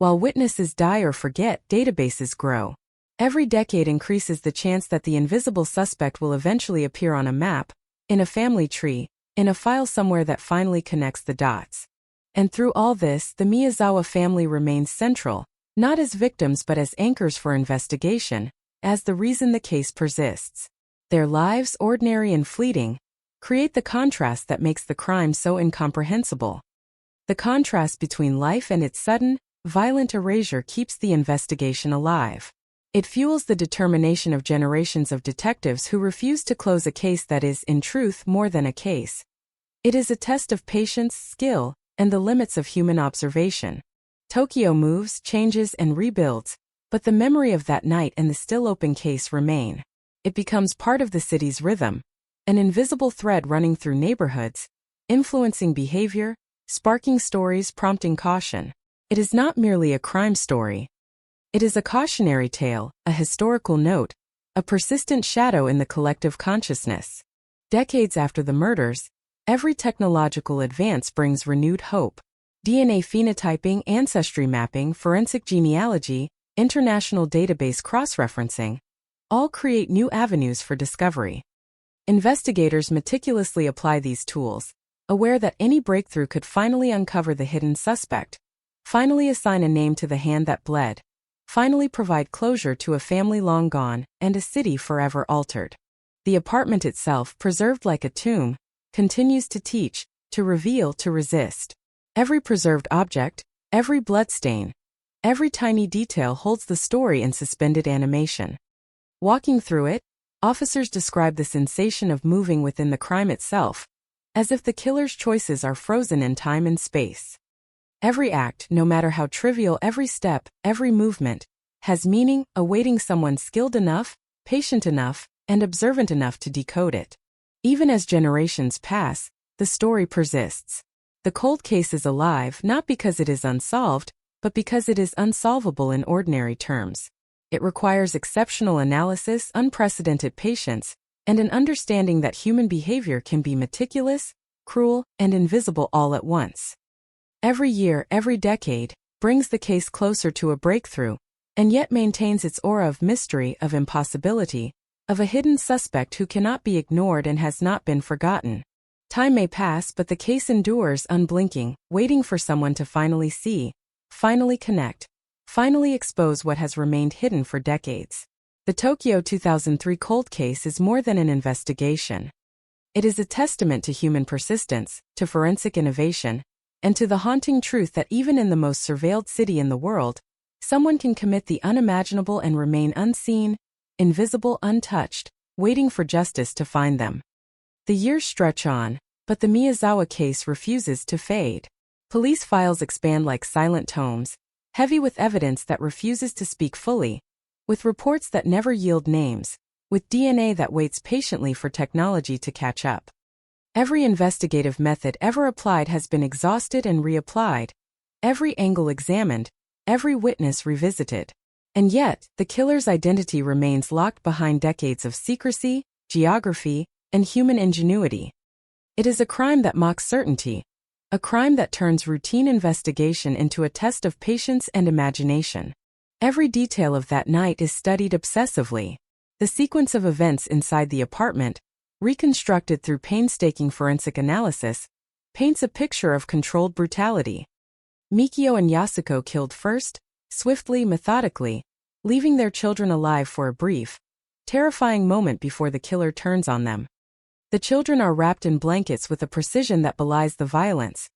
While witnesses die or forget, databases grow. Every decade increases the chance that the invisible suspect will eventually appear on a map, in a family tree, in a file somewhere that finally connects the dots. And through all this, the Miyazawa family remains central, not as victims but as anchors for investigation, as the reason the case persists. Their lives, ordinary and fleeting, create the contrast that makes the crime so incomprehensible. The contrast between life and its sudden, violent erasure keeps the investigation alive. It fuels the determination of generations of detectives who refuse to close a case that is, in truth, more than a case. It is a test of patience, skill, and the limits of human observation. Tokyo moves, changes, and rebuilds, but the memory of that night and the still open case remain. It becomes part of the city's rhythm, an invisible thread running through neighborhoods, influencing behavior, sparking stories, prompting caution. It is not merely a crime story. It is a cautionary tale, a historical note, a persistent shadow in the collective consciousness. Decades after the murders, every technological advance brings renewed hope. DNA phenotyping, ancestry mapping, forensic genealogy, international database cross-referencing, all create new avenues for discovery. Investigators meticulously apply these tools, aware that any breakthrough could finally uncover the hidden suspect, finally assign a name to the hand that bled, finally provide closure to a family long gone and a city forever altered. The apartment itself, preserved like a tomb, continues to teach, to reveal, to resist. Every preserved object, every bloodstain, every tiny detail holds the story in suspended animation. Walking through it, officers describe the sensation of moving within the crime itself, as if the killer's choices are frozen in time and space. Every act, no matter how trivial, every step, every movement, has meaning, awaiting someone skilled enough, patient enough, and observant enough to decode it. Even as generations pass, the story persists. The cold case is alive not because it is unsolved, but because it is unsolvable in ordinary terms. It requires exceptional analysis, unprecedented patience, and an understanding that human behavior can be meticulous, cruel, and invisible all at once. Every year, every decade, brings the case closer to a breakthrough, and yet maintains its aura of mystery, of impossibility, of a hidden suspect who cannot be ignored and has not been forgotten. Time may pass, but the case endures unblinking, waiting for someone to finally see, finally connect, finally expose what has remained hidden for decades. The Tokyo 2003 cold case is more than an investigation. It is a testament to human persistence, to forensic innovation, and to the haunting truth that even in the most surveilled city in the world, someone can commit the unimaginable and remain unseen, invisible, untouched, waiting for justice to find them. The years stretch on, but the Miyazawa case refuses to fade. Police files expand like silent tomes, heavy with evidence that refuses to speak fully, with reports that never yield names, with DNA that waits patiently for technology to catch up. Every investigative method ever applied has been exhausted and reapplied, every angle examined, every witness revisited. And yet, the killer's identity remains locked behind decades of secrecy, geography, and human ingenuity. It is a crime that mocks certainty, a crime that turns routine investigation into a test of patience and imagination. Every detail of that night is studied obsessively. The sequence of events inside the apartment, reconstructed through painstaking forensic analysis, paints a picture of controlled brutality. Mikio and Yasuko killed first, swiftly, methodically, leaving their children alive for a brief, terrifying moment before the killer turns on them. The children are wrapped in blankets with a precision that belies the violence,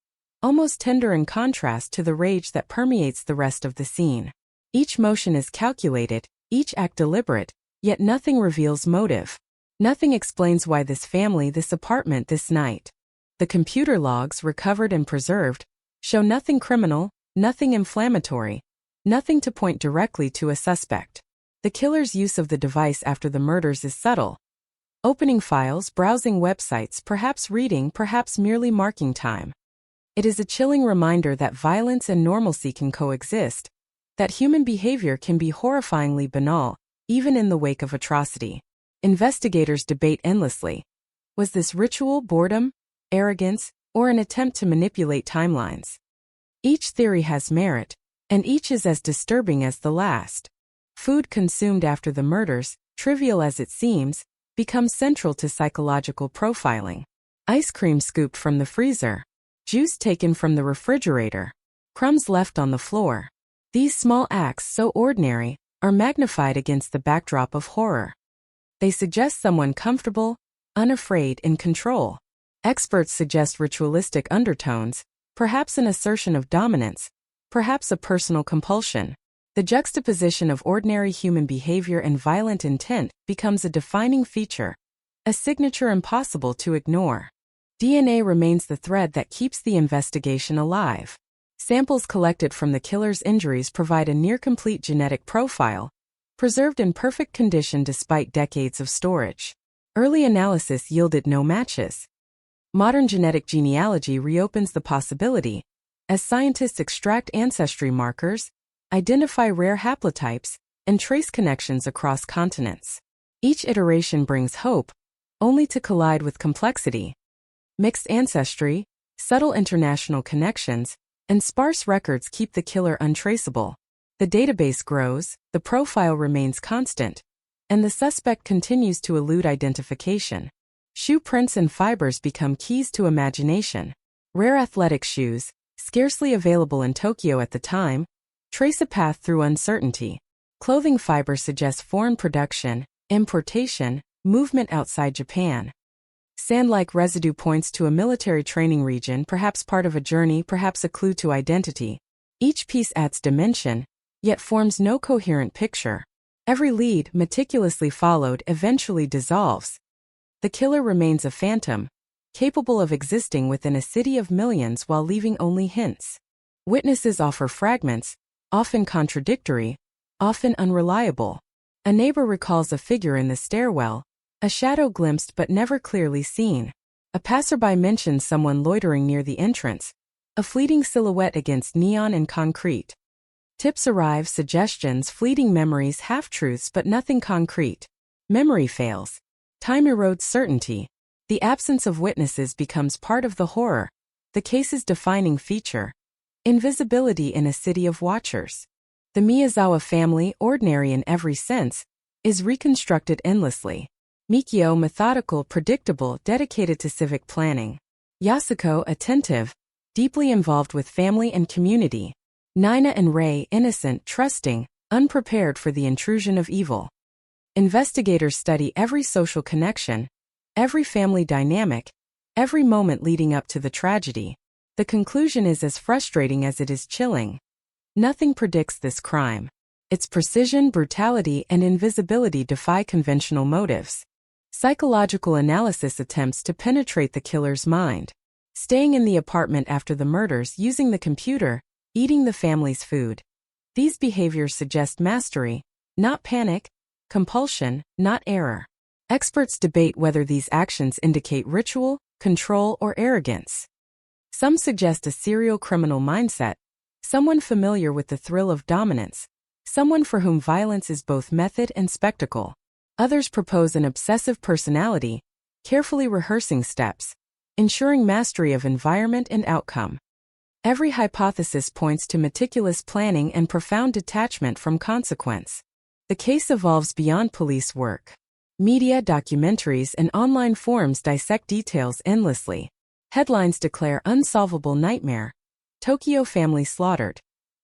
almost tender in contrast to the rage that permeates the rest of the scene. Each motion is calculated, each act deliberate, yet nothing reveals motive. Nothing explains why this family, this apartment, this night. The computer logs, recovered and preserved, show nothing criminal, nothing inflammatory, nothing to point directly to a suspect. The killer's use of the device after the murders is subtle. Opening files, browsing websites, perhaps reading, perhaps merely marking time. It is a chilling reminder that violence and normalcy can coexist, that human behavior can be horrifyingly banal, even in the wake of atrocity. Investigators debate endlessly. Was this ritual, boredom, arrogance, or an attempt to manipulate timelines? Each theory has merit, and each is as disturbing as the last. Food consumed after the murders, trivial as it seems, becomes central to psychological profiling. Ice cream scooped from the freezer, juice taken from the refrigerator, crumbs left on the floor. These small acts, so ordinary, are magnified against the backdrop of horror. They suggest someone comfortable, unafraid, in control. Experts suggest ritualistic undertones, perhaps an assertion of dominance, perhaps a personal compulsion. The juxtaposition of ordinary human behavior and violent intent becomes a defining feature, a signature impossible to ignore. DNA remains the thread that keeps the investigation alive. Samples collected from the killer's injuries provide a near-complete genetic profile, preserved in perfect condition despite decades of storage. Early analysis yielded no matches. Modern genetic genealogy reopens the possibility, as scientists extract ancestry markers, identify rare haplotypes, and trace connections across continents. Each iteration brings hope, only to collide with complexity. Mixed ancestry, subtle international connections, and sparse records keep the killer untraceable. The database grows, the profile remains constant, and the suspect continues to elude identification. Shoe prints and fibers become keys to imagination. Rare athletic shoes, scarcely available in Tokyo at the time, trace a path through uncertainty. Clothing fibers suggest foreign production, importation, movement outside Japan. Sand-like residue points to a military training region, perhaps part of a journey, perhaps a clue to identity. Each piece adds dimension, yet forms no coherent picture. Every lead, meticulously followed, eventually dissolves. The killer remains a phantom, capable of existing within a city of millions while leaving only hints. Witnesses offer fragments, often contradictory, often unreliable. A neighbor recalls a figure in the stairwell, a shadow glimpsed but never clearly seen. A passerby mentions someone loitering near the entrance, a fleeting silhouette against neon and concrete. Tips arrive, suggestions, fleeting memories, half-truths but nothing concrete. Memory fails. Time erodes certainty. The absence of witnesses becomes part of the horror, the case's defining feature. Invisibility in a city of watchers. The Miyazawa family, ordinary in every sense, is reconstructed endlessly. Mikio, methodical, predictable, dedicated to civic planning. Yasuko, attentive, deeply involved with family and community. Nina and Rei, innocent, trusting, unprepared for the intrusion of evil. Investigators study every social connection, every family dynamic, every moment leading up to the tragedy. The conclusion is as frustrating as it is chilling. Nothing predicts this crime. Its precision, brutality, and invisibility defy conventional motives. Psychological analysis attempts to penetrate the killer's mind. Staying in the apartment after the murders, using the computer, eating the family's food. These behaviors suggest mastery, not panic, compulsion, not error. Experts debate whether these actions indicate ritual, control, or arrogance. Some suggest a serial criminal mindset, someone familiar with the thrill of dominance, someone for whom violence is both method and spectacle. Others propose an obsessive personality, carefully rehearsing steps, ensuring mastery of environment and outcome. Every hypothesis points to meticulous planning and profound detachment from consequence. The case evolves beyond police work. Media, documentaries, and online forums dissect details endlessly. Headlines declare unsolvable nightmare. Tokyo family slaughtered.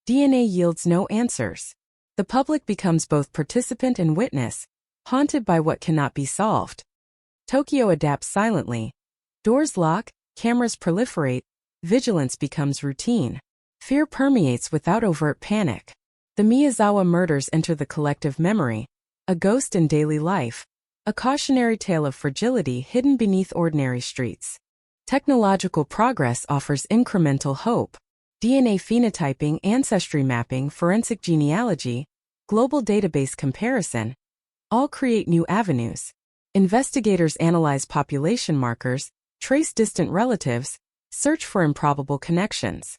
DNA yields no answers. The public becomes both participant and witness, haunted by what cannot be solved. Tokyo adapts silently. Doors lock, cameras proliferate, vigilance becomes routine. Fear permeates without overt panic. The Miyazawa murders enter the collective memory, a ghost in daily life, a cautionary tale of fragility hidden beneath ordinary streets. Technological progress offers incremental hope. DNA phenotyping, ancestry mapping, forensic genealogy, global database comparison, all create new avenues. Investigators analyze population markers, trace distant relatives, search for improbable connections.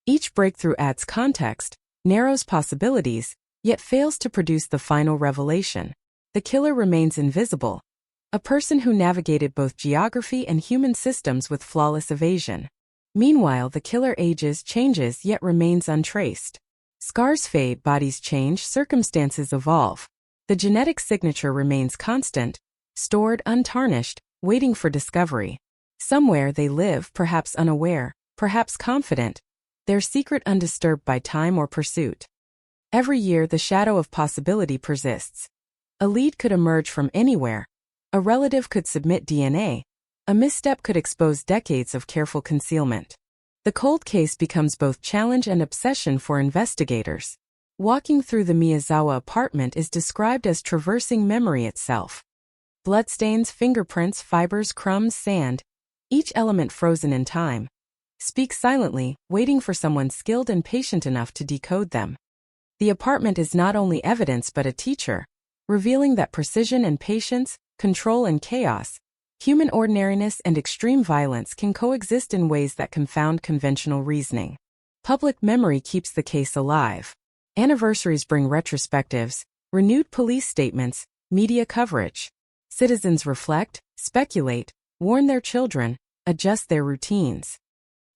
Each breakthrough adds context, narrows possibilities, yet fails to produce the final revelation. The killer remains invisible, a person who navigated both geography and human systems with flawless evasion. Meanwhile, the killer ages, changes, yet remains untraced. Scars fade, bodies change, circumstances evolve. The genetic signature remains constant, stored untarnished, waiting for discovery. Somewhere they live, perhaps unaware, perhaps confident, their secret undisturbed by time or pursuit. Every year, the shadow of possibility persists. A lead could emerge from anywhere. A relative could submit DNA. A misstep could expose decades of careful concealment. The cold case becomes both challenge and obsession for investigators. Walking through the Miyazawa apartment is described as traversing memory itself. Bloodstains, fingerprints, fibers, crumbs, sand, each element frozen in time, speak silently, waiting for someone skilled and patient enough to decode them. The apartment is not only evidence but a teacher, revealing that precision and patience, control and chaos, human ordinariness and extreme violence can coexist in ways that confound conventional reasoning. Public memory keeps the case alive. Anniversaries bring retrospectives, renewed police statements, media coverage. Citizens reflect, speculate, warn their children, adjust their routines.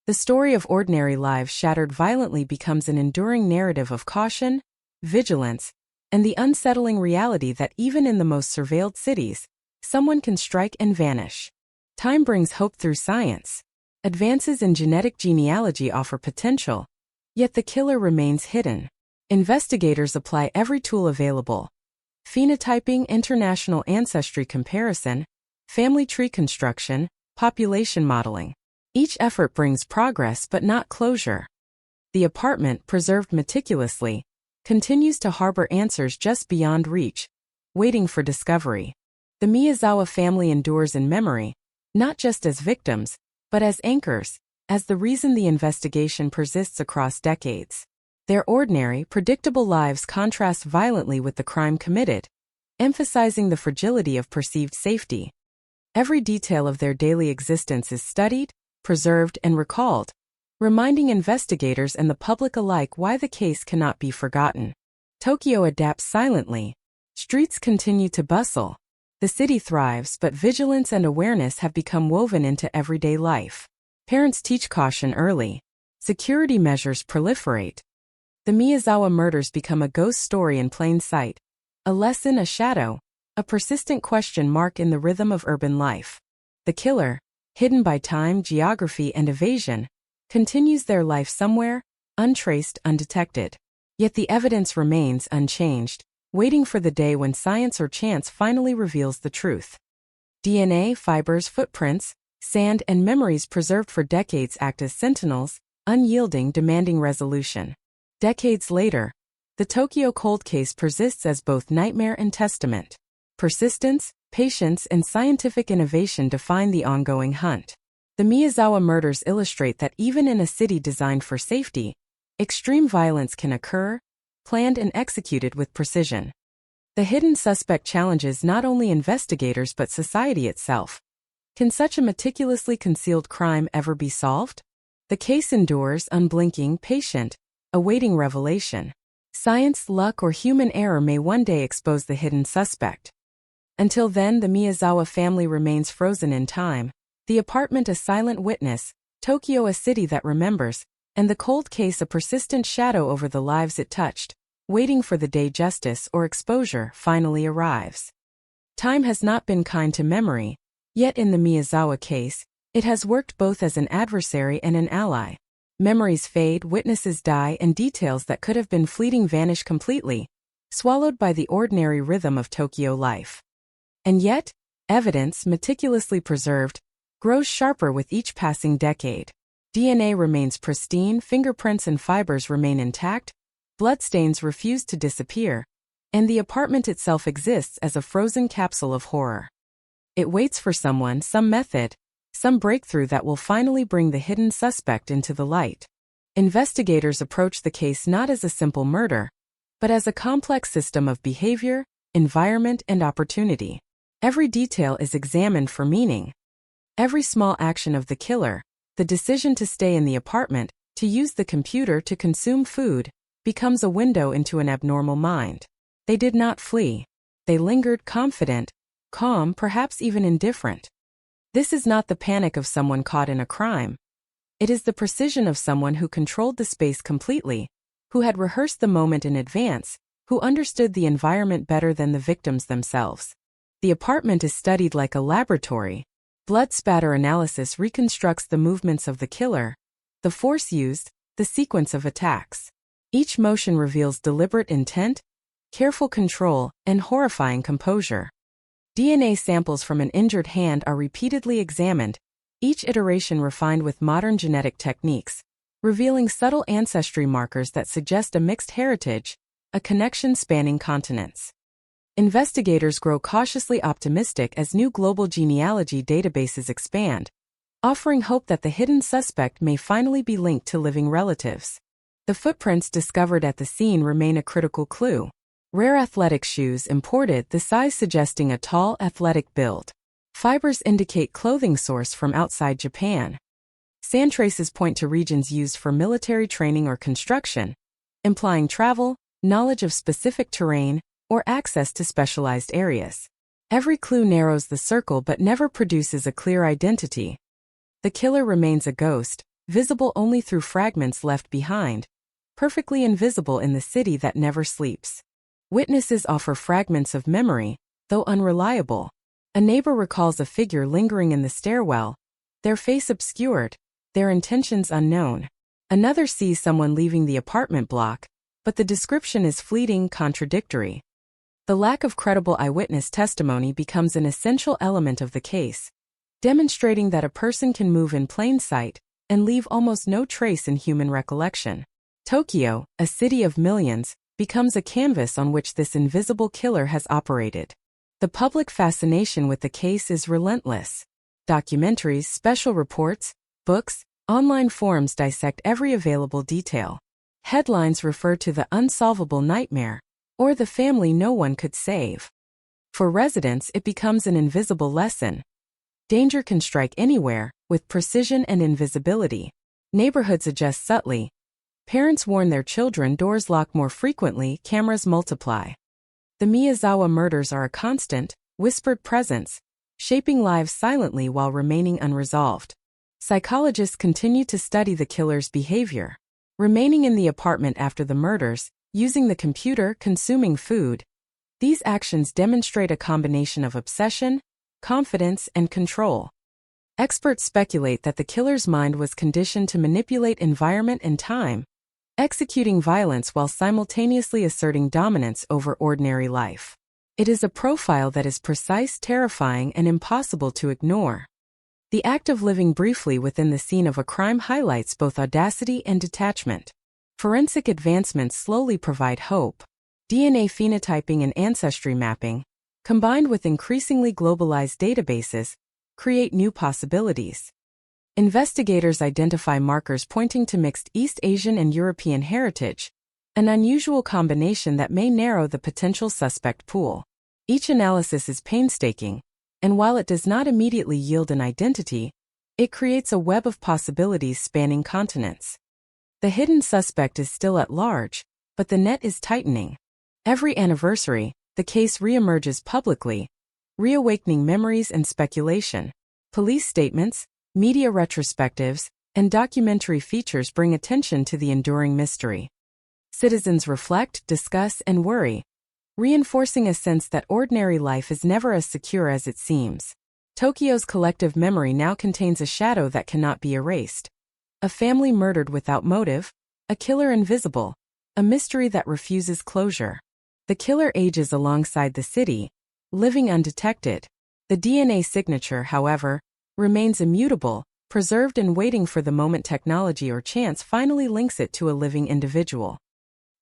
The story of ordinary lives shattered violently becomes an enduring narrative of caution, vigilance, and the unsettling reality that even in the most surveilled cities, someone can strike and vanish. Time brings hope through science. Advances in genetic genealogy offer potential, yet the killer remains hidden. Investigators apply every tool available: phenotyping, international ancestry comparison, family tree construction, population modeling. Each effort brings progress but not closure. The apartment, preserved meticulously, continues to harbor answers just beyond reach, waiting for discovery. The Miyazawa family endures in memory, not just as victims, but as anchors, as the reason the investigation persists across decades. Their ordinary, predictable lives contrast violently with the crime committed, emphasizing the fragility of perceived safety. Every detail of their daily existence is studied, preserved, and recalled, reminding investigators and the public alike why the case cannot be forgotten. Tokyo adapts silently. Streets continue to bustle. The city thrives, but vigilance and awareness have become woven into everyday life. Parents teach caution early. Security measures proliferate. The Miyazawa murders become a ghost story in plain sight, a lesson, a shadow, a persistent question mark in the rhythm of urban life. The killer, hidden by time, geography, and evasion, continues their life somewhere, untraced, undetected. Yet the evidence remains unchanged, waiting for the day when science or chance finally reveals the truth. DNA, fibers, footprints, sand, and memories preserved for decades act as sentinels, unyielding, demanding resolution. Decades later, the Tokyo cold case persists as both nightmare and testament. Persistence, patience, and scientific innovation define the ongoing hunt. The Miyazawa murders illustrate that even in a city designed for safety, extreme violence can occur, planned and executed with precision. The hidden suspect challenges not only investigators but society itself. Can such a meticulously concealed crime ever be solved? The case endures, unblinking, patient, awaiting revelation. Science, luck, or human error may one day expose the hidden suspect. Until then, the Miyazawa family remains frozen in time. The apartment a silent witness, Tokyo a city that remembers, and the cold case a persistent shadow over the lives it touched, waiting for the day justice or exposure finally arrives. Time has not been kind to memory, yet in the Miyazawa case, it has worked both as an adversary and an ally. Memories fade, witnesses die, and details that could have been fleeting vanish completely, swallowed by the ordinary rhythm of Tokyo life. And yet, evidence, meticulously preserved, grows sharper with each passing decade. DNA remains pristine, fingerprints and fibers remain intact, bloodstains refuse to disappear, and the apartment itself exists as a frozen capsule of horror. It waits for someone, some method, some breakthrough that will finally bring the hidden suspect into the light. Investigators approach the case not as a simple murder, but as a complex system of behavior, environment, and opportunity. Every detail is examined for meaning. Every small action of the killer, the decision to stay in the apartment, to use the computer to consume food, becomes a window into an abnormal mind. They did not flee. They lingered, confident, calm, perhaps even indifferent. This is not the panic of someone caught in a crime. It is the precision of someone who controlled the space completely, who had rehearsed the moment in advance, who understood the environment better than the victims themselves. The apartment is studied like a laboratory. Blood spatter analysis reconstructs the movements of the killer, the force used, the sequence of attacks. Each motion reveals deliberate intent, careful control, and horrifying composure. DNA samples from an injured hand are repeatedly examined, each iteration refined with modern genetic techniques, revealing subtle ancestry markers that suggest a mixed heritage, a connection spanning continents. Investigators grow cautiously optimistic as new global genealogy databases expand, offering hope that the hidden suspect may finally be linked to living relatives. The footprints discovered at the scene remain a critical clue. Rare athletic shoes imported, the size suggesting a tall, athletic build. Fibers indicate clothing source from outside Japan. Sand traces point to regions used for military training or construction, implying travel, knowledge of specific terrain, or access to specialized areas. Every clue narrows the circle but never produces a clear identity. The killer remains a ghost, visible only through fragments left behind, perfectly invisible in the city that never sleeps. Witnesses offer fragments of memory, though unreliable. A neighbor recalls a figure lingering in the stairwell, their face obscured, their intentions unknown. Another sees someone leaving the apartment block, but the description is fleeting, contradictory. The lack of credible eyewitness testimony becomes an essential element of the case, demonstrating that a person can move in plain sight and leave almost no trace in human recollection. Tokyo, a city of millions, becomes a canvas on which this invisible killer has operated. The public fascination with the case is relentless. Documentaries, special reports, books, online forums dissect every available detail. Headlines refer to the unsolvable nightmare, or the family no one could save. For residents, it becomes an invisible lesson. Danger can strike anywhere, with precision and invisibility. Neighborhoods adjust subtly. Parents warn their children, doors lock more frequently, cameras multiply. The Miyazawa murders are a constant, whispered presence, shaping lives silently while remaining unresolved. Psychologists continue to study the killer's behavior. Remaining in the apartment after the murders, using the computer, consuming food. These actions demonstrate a combination of obsession, confidence, and control. Experts speculate that the killer's mind was conditioned to manipulate environment and time, executing violence while simultaneously asserting dominance over ordinary life. It is a profile that is precise, terrifying, and impossible to ignore. The act of living briefly within the scene of a crime highlights both audacity and detachment. Forensic advancements slowly provide hope. DNA phenotyping and ancestry mapping, combined with increasingly globalized databases, create new possibilities. Investigators identify markers pointing to mixed East Asian and European heritage, an unusual combination that may narrow the potential suspect pool. Each analysis is painstaking, and while it does not immediately yield an identity, it creates a web of possibilities spanning continents. The hidden suspect is still at large, but the net is tightening. Every anniversary, the case reemerges publicly, reawakening memories and speculation. Police statements, media retrospectives, and documentary features bring attention to the enduring mystery. Citizens reflect, discuss, and worry, reinforcing a sense that ordinary life is never as secure as it seems. Tokyo's collective memory now contains a shadow that cannot be erased. A family murdered without motive, a killer invisible, a mystery that refuses closure. The killer ages alongside the city, living undetected. The DNA signature, however, remains immutable, preserved and waiting for the moment technology or chance finally links it to a living individual.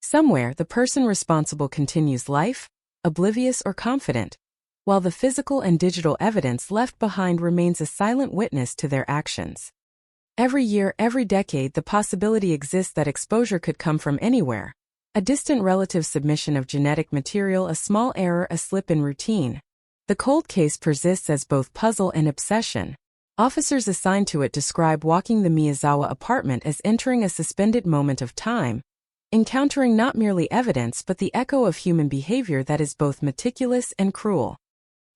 Somewhere, the person responsible continues life, oblivious or confident, while the physical and digital evidence left behind remains a silent witness to their actions. Every year, every decade, the possibility exists that exposure could come from anywhere. A distant relative's submission of genetic material, a small error, a slip in routine. The cold case persists as both puzzle and obsession. Officers assigned to it describe walking the Miyazawa apartment as entering a suspended moment of time, encountering not merely evidence but the echo of human behavior that is both meticulous and cruel.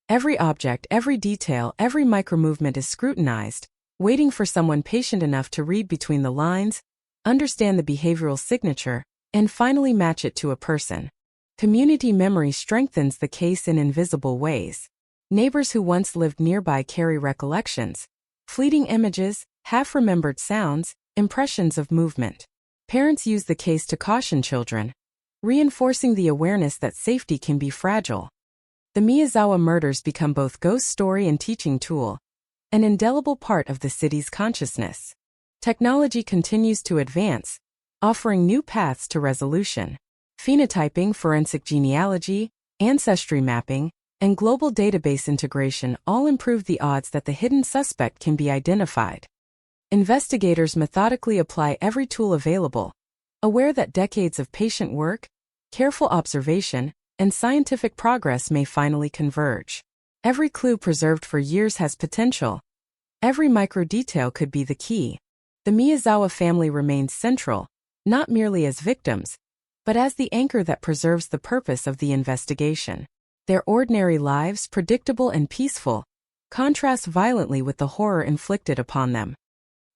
Every object, every detail, every micromovement is scrutinized, waiting for someone patient enough to read between the lines, understand the behavioral signature, and finally match it to a person. Community memory strengthens the case in invisible ways. Neighbors who once lived nearby carry recollections, fleeting images, half-remembered sounds, impressions of movement. Parents use the case to caution children, reinforcing the awareness that safety can be fragile. The Miyazawa murders become both ghost story and teaching tool, an indelible part of the city's consciousness. Technology continues to advance, offering new paths to resolution. Phenotyping, forensic genealogy, ancestry mapping, and global database integration all improve the odds that the hidden suspect can be identified. Investigators methodically apply every tool available, aware that decades of patient work, careful observation, and scientific progress may finally converge. Every clue preserved for years has potential. Every micro-detail could be the key. The Miyazawa family remains central, not merely as victims, but as the anchor that preserves the purpose of the investigation. Their ordinary lives, predictable and peaceful, contrast violently with the horror inflicted upon them.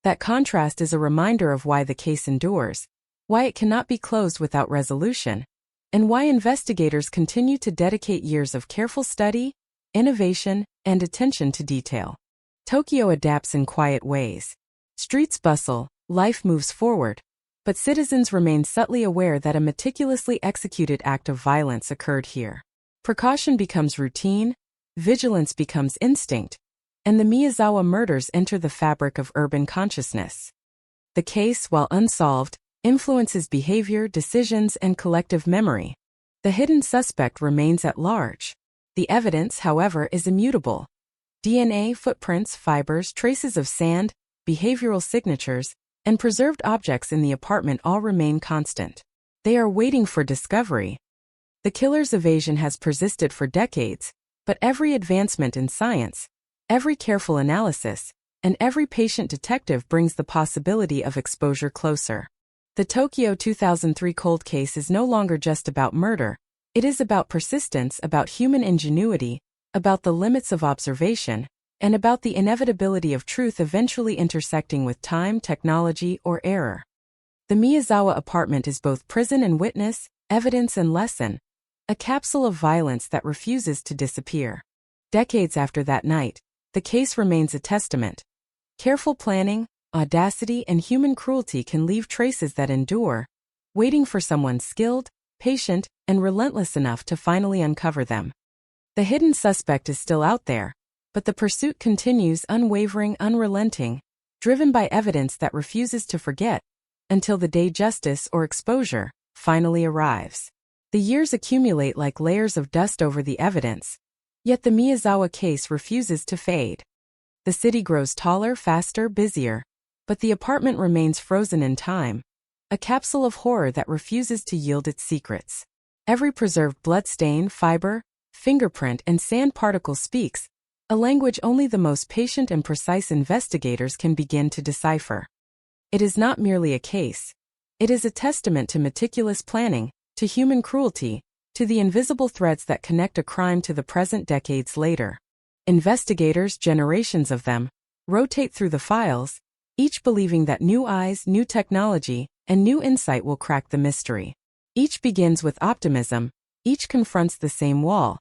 That contrast is a reminder of why the case endures, why it cannot be closed without resolution, and why investigators continue to dedicate years of careful study, innovation, and attention to detail. Tokyo adapts in quiet ways. Streets bustle, life moves forward, but citizens remain subtly aware that a meticulously executed act of violence occurred here. Precaution becomes routine, vigilance becomes instinct, and the Miyazawa murders enter the fabric of urban consciousness. The case, while unsolved, influences behavior, decisions, and collective memory. The hidden suspect remains at large. The evidence, however, is immutable. DNA, footprints, fibers, traces of sand, behavioral signatures, and preserved objects in the apartment all remain constant. They are waiting for discovery. The killer's evasion has persisted for decades, but every advancement in science, every careful analysis, and every patient detective brings the possibility of exposure closer. The Tokyo 2003 cold case is no longer just about murder. It is about persistence, about human ingenuity, about the limits of observation, and about the inevitability of truth eventually intersecting with time, technology, or error. The Miyazawa apartment is both prison and witness, evidence and lesson, a capsule of violence that refuses to disappear. Decades after that night, the case remains a testament. Careful planning, audacity, and human cruelty can leave traces that endure, waiting for someone skilled, patient, and relentless enough to finally uncover them. The hidden suspect is still out there, but the pursuit continues, unwavering, unrelenting, driven by evidence that refuses to forget, until the day justice or exposure finally arrives. The years accumulate like layers of dust over the evidence, yet the Miyazawa case refuses to fade. The city grows taller, faster, busier, but the apartment remains frozen in time, a capsule of horror that refuses to yield its secrets. Every preserved bloodstain, fiber, fingerprint, and sand particle speaks, a language only the most patient and precise investigators can begin to decipher. It is not merely a case. It is a testament to meticulous planning, to human cruelty, to the invisible threads that connect a crime to the present decades later. Investigators, generations of them, rotate through the files, each believing that new eyes, new technology, and new insight will crack the mystery. Each begins with optimism, each confronts the same wall.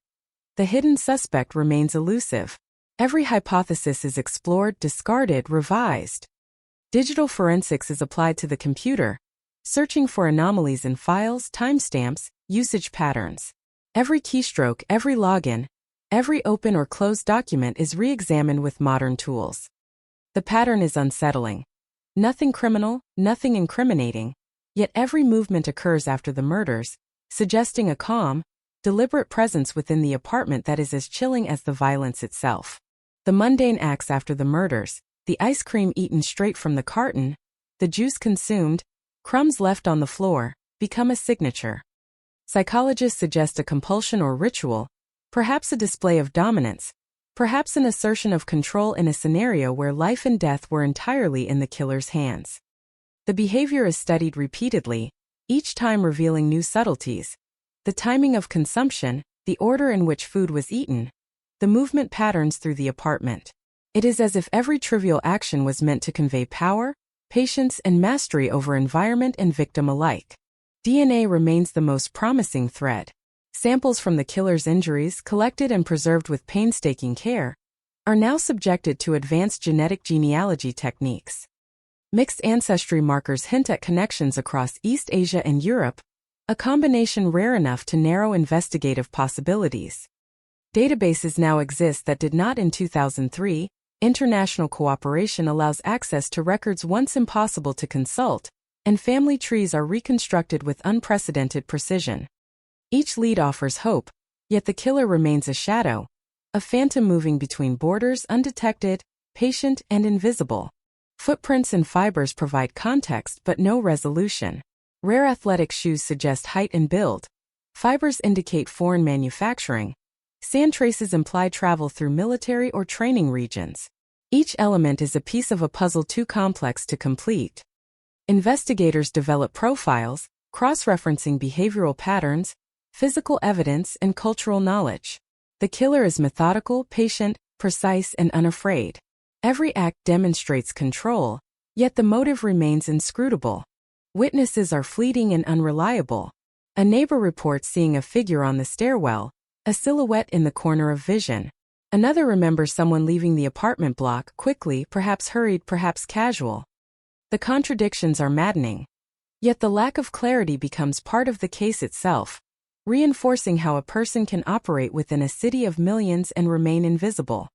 The hidden suspect remains elusive. Every hypothesis is explored, discarded, revised. Digital forensics is applied to the computer, searching for anomalies in files, timestamps, usage patterns. Every keystroke, every login, every open or closed document is re-examined with modern tools. The pattern is unsettling. Nothing criminal, nothing incriminating, yet every movement occurs after the murders, suggesting a calm, deliberate presence within the apartment that is as chilling as the violence itself. The mundane acts after the murders, the ice cream eaten straight from the carton, the juice consumed, crumbs left on the floor, become a signature. Psychologists suggest a compulsion or ritual, perhaps a display of dominance, perhaps an assertion of control in a scenario where life and death were entirely in the killer's hands. The behavior is studied repeatedly, each time revealing new subtleties. The timing of consumption, the order in which food was eaten, the movement patterns through the apartment. It is as if every trivial action was meant to convey power, patience, and mastery over environment and victim alike. DNA remains the most promising thread. Samples from the killer's injuries, collected and preserved with painstaking care, are now subjected to advanced genetic genealogy techniques. Mixed ancestry markers hint at connections across East Asia and Europe, a combination rare enough to narrow investigative possibilities. Databases now exist that did not in 2003. International cooperation allows access to records once impossible to consult, and family trees are reconstructed with unprecedented precision. Each lead offers hope, yet the killer remains a shadow, a phantom moving between borders, undetected, patient, and invisible. Footprints and fibers provide context but no resolution. Rare athletic shoes suggest height and build. Fibers indicate foreign manufacturing. Sand traces imply travel through military or training regions. Each element is a piece of a puzzle too complex to complete. Investigators develop profiles, cross-referencing behavioral patterns, physical evidence, and cultural knowledge. The killer is methodical, patient, precise, and unafraid. Every act demonstrates control, yet the motive remains inscrutable. Witnesses are fleeting and unreliable. A neighbor reports seeing a figure on the stairwell, a silhouette in the corner of vision. Another remembers someone leaving the apartment block quickly, perhaps hurried, perhaps casual. The contradictions are maddening. Yet the lack of clarity becomes part of the case itself, reinforcing how a person can operate within a city of millions and remain invisible.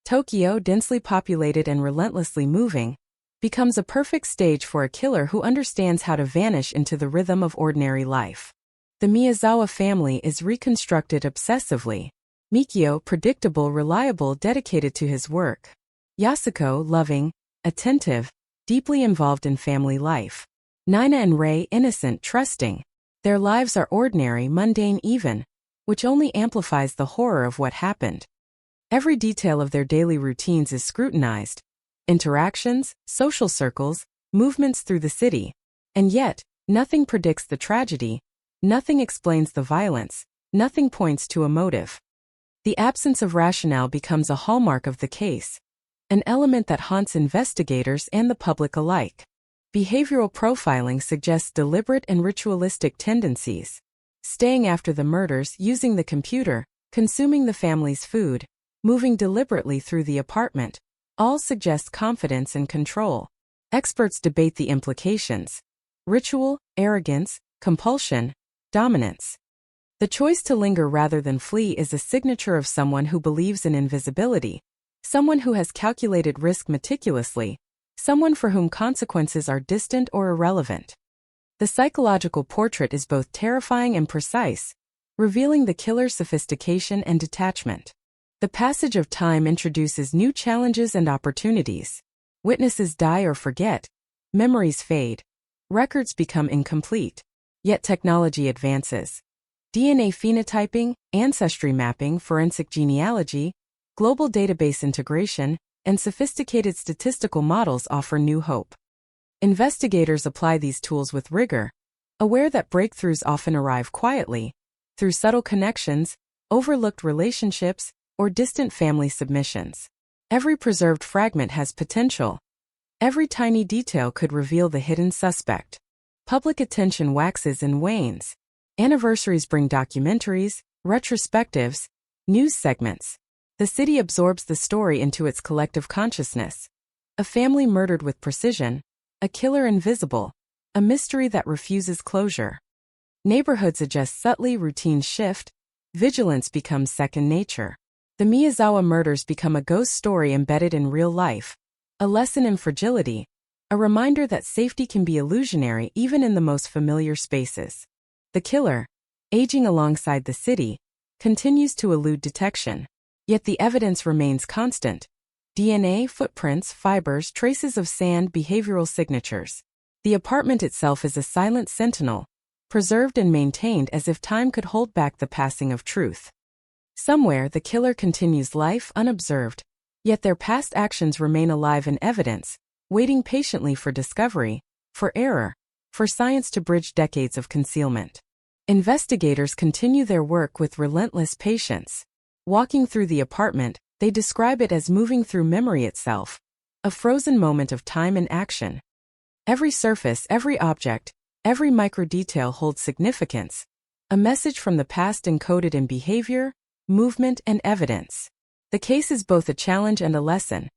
Tokyo, densely populated and relentlessly moving, becomes a perfect stage for a killer who understands how to vanish into the rhythm of ordinary life. The Miyazawa family is reconstructed obsessively. Mikio, predictable, reliable, dedicated to his work. Yasuko, loving, attentive, deeply involved in family life. Nina and Rei, innocent, trusting. Their lives are ordinary, mundane even, which only amplifies the horror of what happened. Every detail of their daily routines is scrutinized. Interactions, social circles, movements through the city. And yet, nothing predicts the tragedy, nothing explains the violence, nothing points to a motive. The absence of rationale becomes a hallmark of the case, an element that haunts investigators and the public alike. Behavioral profiling suggests deliberate and ritualistic tendencies. Staying after the murders, using the computer, consuming the family's food, moving deliberately through the apartment, all suggest confidence and control. Experts debate the implications. Ritual, arrogance, compulsion, dominance. The choice to linger rather than flee is a signature of someone who believes in invisibility, someone who has calculated risk meticulously, someone for whom consequences are distant or irrelevant. The psychological portrait is both terrifying and precise, revealing the killer's sophistication and detachment. The passage of time introduces new challenges and opportunities. Witnesses die or forget, memories fade, records become incomplete. Yet technology advances. DNA phenotyping, ancestry mapping, forensic genealogy, global database integration, and sophisticated statistical models offer new hope. Investigators apply these tools with rigor, aware that breakthroughs often arrive quietly, through subtle connections, overlooked relationships, or distant family submissions. Every preserved fragment has potential. Every tiny detail could reveal the hidden suspect. Public attention waxes and wanes. Anniversaries bring documentaries, retrospectives, news segments. The city absorbs the story into its collective consciousness. A family murdered with precision, a killer invisible, a mystery that refuses closure. Neighborhoods adjust subtly, routines shift, vigilance becomes second nature. The Miyazawa murders become a ghost story embedded in real life, a lesson in fragility, a reminder that safety can be illusionary even in the most familiar spaces. The killer, aging alongside the city, continues to elude detection. Yet the evidence remains constant. DNA, footprints, fibers, traces of sand, behavioral signatures. The apartment itself is a silent sentinel, preserved and maintained as if time could hold back the passing of truth. Somewhere the killer continues life unobserved, yet their past actions remain alive in evidence, waiting patiently for discovery, for error, for science to bridge decades of concealment. Investigators continue their work with relentless patience. Walking through the apartment, they describe it as moving through memory itself, a frozen moment of time and action. Every surface, every object, every microdetail holds significance, a message from the past encoded in behavior, movement, and evidence. The case is both a challenge and a lesson.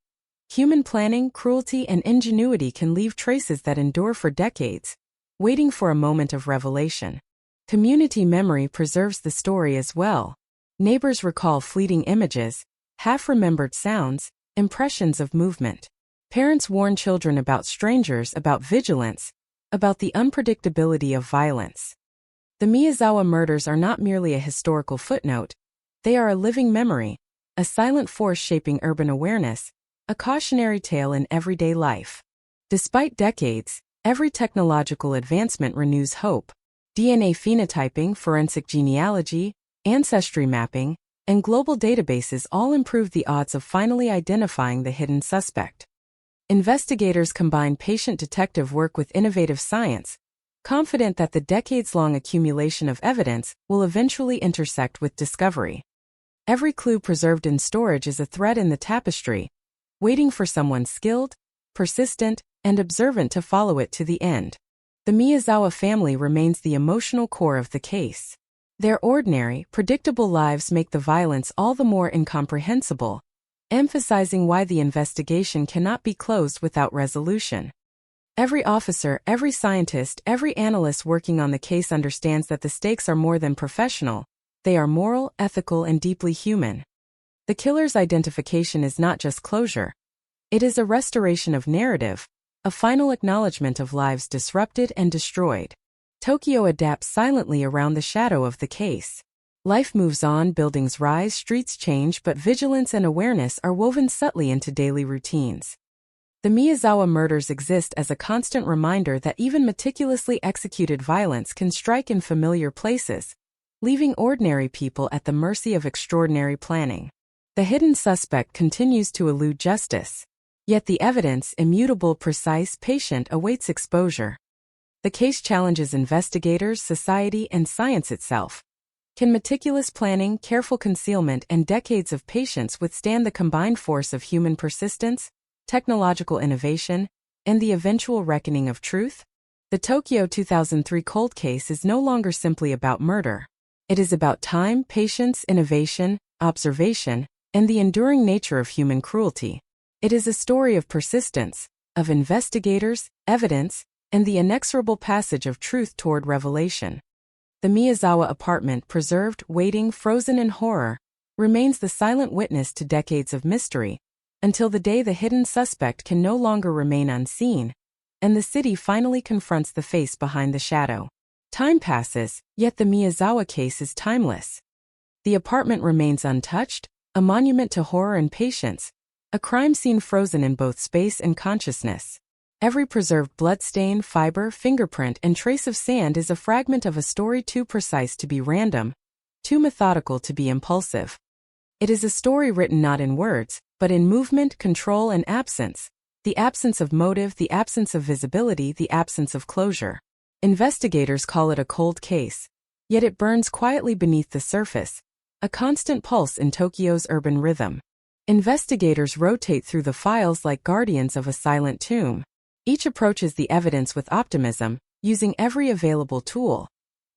Human planning, cruelty, and ingenuity can leave traces that endure for decades, waiting for a moment of revelation. Community memory preserves the story as well. Neighbors recall fleeting images, half-remembered sounds, impressions of movement. Parents warn children about strangers, about vigilance, about the unpredictability of violence. The Miyazawa murders are not merely a historical footnote, they are a living memory, a silent force shaping urban awareness, a cautionary tale in everyday life. Despite decades, every technological advancement renews hope. DNA phenotyping, forensic genealogy, ancestry mapping, and global databases all improve the odds of finally identifying the hidden suspect. Investigators combine patient detective work with innovative science, confident that the decades-long accumulation of evidence will eventually intersect with discovery. Every clue preserved in storage is a thread in the tapestry, waiting for someone skilled, persistent, and observant to follow it to the end. The Miyazawa family remains the emotional core of the case. Their ordinary, predictable lives make the violence all the more incomprehensible, emphasizing why the investigation cannot be closed without resolution. Every officer, every scientist, every analyst working on the case understands that the stakes are more than professional, they are moral, ethical, and deeply human. The killer's identification is not just closure. It is a restoration of narrative, a final acknowledgement of lives disrupted and destroyed. Tokyo adapts silently around the shadow of the case. Life moves on, buildings rise, streets change, but vigilance and awareness are woven subtly into daily routines. The Miyazawa murders exist as a constant reminder that even meticulously executed violence can strike in familiar places, leaving ordinary people at the mercy of extraordinary planning. The hidden suspect continues to elude justice, yet the evidence, immutable, precise, patient, awaits exposure. The case challenges investigators, society, and science itself. Can meticulous planning, careful concealment, and decades of patience withstand the combined force of human persistence, technological innovation, and the eventual reckoning of truth? The Tokyo 2003 cold case is no longer simply about murder. It is about time, patience, innovation, observation, and the enduring nature of human cruelty. It is a story of persistence, of investigators, evidence, and the inexorable passage of truth toward revelation. The Miyazawa apartment, preserved, waiting, frozen in horror, remains the silent witness to decades of mystery, until the day the hidden suspect can no longer remain unseen, and the city finally confronts the face behind the shadow. Time passes, yet the Miyazawa case is timeless. The apartment remains untouched, a monument to horror and patience, a crime scene frozen in both space and consciousness. Every preserved bloodstain, fiber, fingerprint, and trace of sand is a fragment of a story too precise to be random, too methodical to be impulsive. It is a story written not in words, but in movement, control, and absence. The absence of motive, the absence of visibility, the absence of closure. Investigators call it a cold case, yet it burns quietly beneath the surface, a constant pulse in Tokyo's urban rhythm. Investigators rotate through the files like guardians of a silent tomb. Each approaches the evidence with optimism, using every available tool: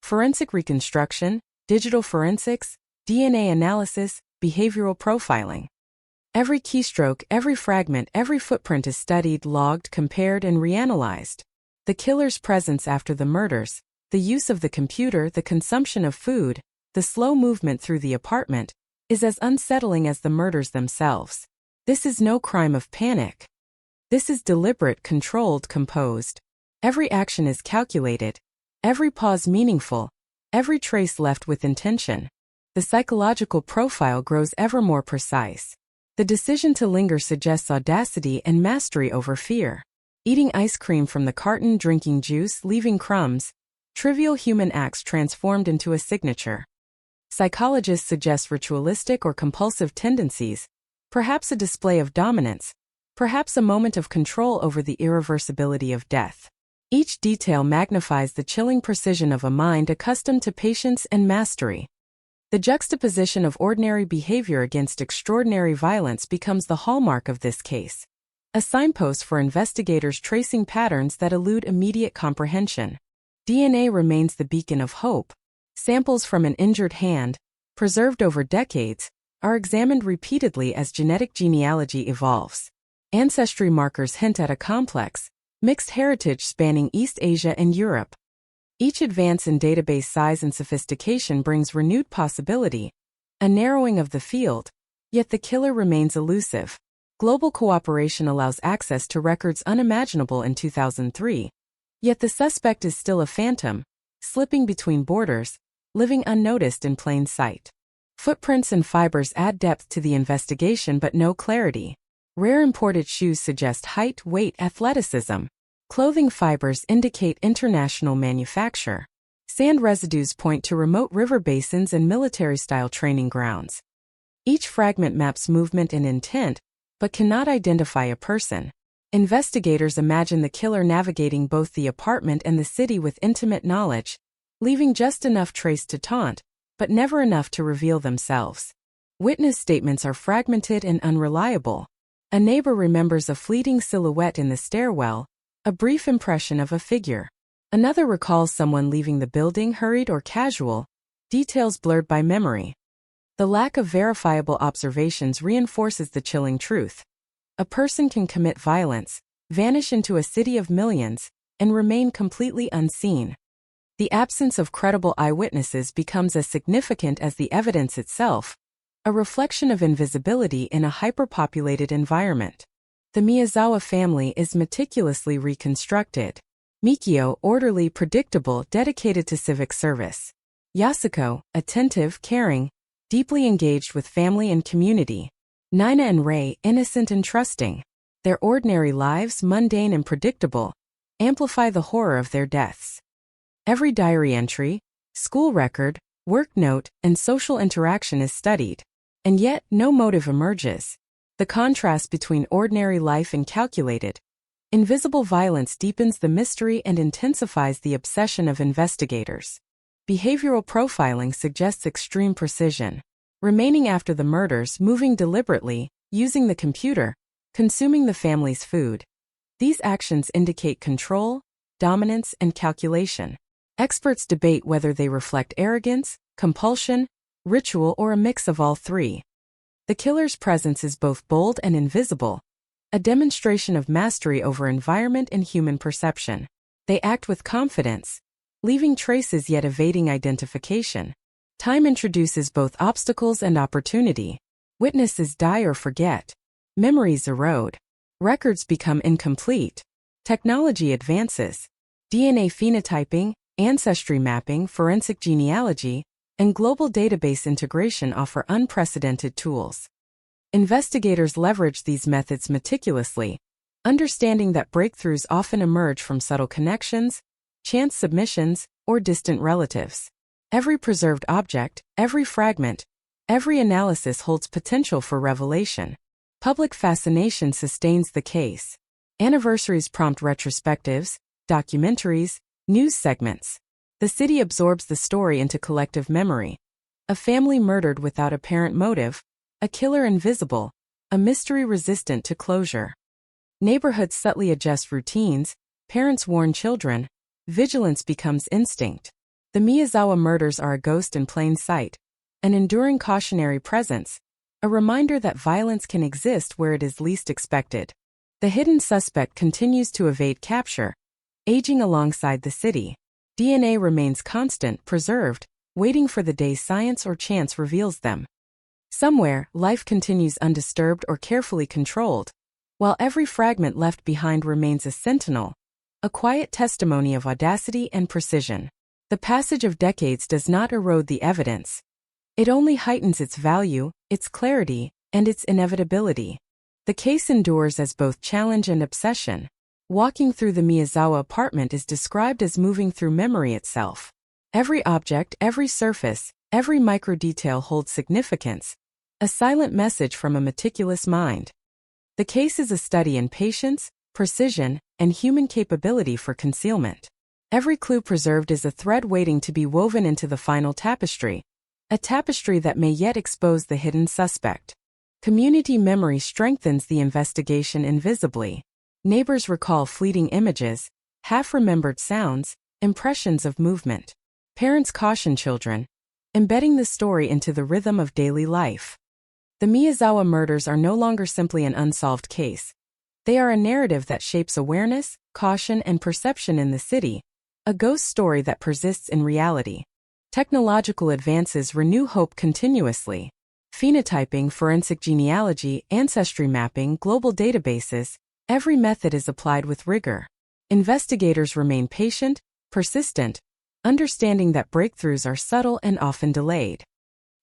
forensic reconstruction, digital forensics, DNA analysis, behavioral profiling. Every keystroke, every fragment, every footprint is studied, logged, compared, and reanalyzed. The killer's presence after the murders, the use of the computer, the consumption of food, the slow movement through the apartment, is as unsettling as the murders themselves. This is no crime of panic. This is deliberate, controlled, composed. Every action is calculated, every pause meaningful, every trace left with intention. The psychological profile grows ever more precise. The decision to linger suggests audacity and mastery over fear. Eating ice cream from the carton, drinking juice, leaving crumbs, trivial human acts transformed into a signature. Psychologists suggest ritualistic or compulsive tendencies, perhaps a display of dominance, perhaps a moment of control over the irreversibility of death. Each detail magnifies the chilling precision of a mind accustomed to patience and mastery. The juxtaposition of ordinary behavior against extraordinary violence becomes the hallmark of this case, a signpost for investigators tracing patterns that elude immediate comprehension. DNA remains the beacon of hope. Samples from an injured hand, preserved over decades, are examined repeatedly as genetic genealogy evolves. Ancestry markers hint at a complex, mixed heritage spanning East Asia and Europe. Each advance in database size and sophistication brings renewed possibility, a narrowing of the field, yet the killer remains elusive. Global cooperation allows access to records unimaginable in 2003, yet the suspect is still a phantom, slipping between borders, living unnoticed in plain sight. Footprints and fibers add depth to the investigation but no clarity. Rare imported shoes suggest height, weight, athleticism. Clothing fibers indicate international manufacture. Sand residues point to remote river basins and military-style training grounds. Each fragment maps movement and intent, but cannot identify a person. Investigators imagine the killer navigating both the apartment and the city with intimate knowledge, leaving just enough trace to taunt, but never enough to reveal themselves. Witness statements are fragmented and unreliable. A neighbor remembers a fleeting silhouette in the stairwell, a brief impression of a figure. Another recalls someone leaving the building hurried or casual, details blurred by memory. The lack of verifiable observations reinforces the chilling truth. A person can commit violence, vanish into a city of millions, and remain completely unseen. The absence of credible eyewitnesses becomes as significant as the evidence itself, a reflection of invisibility in a hyperpopulated environment. The Miyazawa family is meticulously reconstructed. Mikio, orderly, predictable, dedicated to civic service. Yasuko, attentive, caring, deeply engaged with family and community. Nina and Rei, innocent and trusting. Their ordinary lives, mundane and predictable, amplify the horror of their deaths. Every diary entry, school record, work note, and social interaction is studied, and yet no motive emerges. The contrast between ordinary life and calculated, invisible violence deepens the mystery and intensifies the obsession of investigators. Behavioral profiling suggests extreme precision. Remaining after the murders, moving deliberately, using the computer, consuming the family's food. These actions indicate control, dominance, and calculation. Experts debate whether they reflect arrogance, compulsion, ritual, or a mix of all three. The killer's presence is both bold and invisible, a demonstration of mastery over environment and human perception. They act with confidence, leaving traces yet evading identification. Time introduces both obstacles and opportunity. Witnesses die or forget. Memories erode. Records become incomplete. Technology advances. DNA phenotyping, ancestry mapping, forensic genealogy, and global database integration offer unprecedented tools. Investigators leverage these methods meticulously, understanding that breakthroughs often emerge from subtle connections, chance submissions, or distant relatives. Every preserved object, every fragment, every analysis holds potential for revelation. Public fascination sustains the case. Anniversaries prompt retrospectives, documentaries, news segments. The city absorbs the story into collective memory. A family murdered without apparent motive, a killer invisible, a mystery resistant to closure. Neighborhoods subtly adjust routines, parents warn children, vigilance becomes instinct. The Miyazawa murders are a ghost in plain sight, an enduring cautionary presence, a reminder that violence can exist where it is least expected. The hidden suspect continues to evade capture, aging alongside the city. DNA remains constant, preserved, waiting for the day science or chance reveals them. Somewhere, life continues undisturbed or carefully controlled, while every fragment left behind remains a sentinel, a quiet testimony of audacity and precision. The passage of decades does not erode the evidence. It only heightens its value, its clarity, and its inevitability. The case endures as both challenge and obsession. Walking through the Miyazawa apartment is described as moving through memory itself. Every object, every surface, every microdetail holds significance, a silent message from a meticulous mind. The case is a study in patience, precision, and human capability for concealment. Every clue preserved is a thread waiting to be woven into the final tapestry, a tapestry that may yet expose the hidden suspect. Community memory strengthens the investigation invisibly. Neighbors recall fleeting images, half-remembered sounds, impressions of movement. Parents caution children, embedding the story into the rhythm of daily life. The Miyazawa murders are no longer simply an unsolved case. They are a narrative that shapes awareness, caution, and perception in the city, a ghost story that persists in reality. Technological advances renew hope continuously. Phenotyping, forensic genealogy, ancestry mapping, global databases, every method is applied with rigor. Investigators remain patient, persistent, understanding that breakthroughs are subtle and often delayed.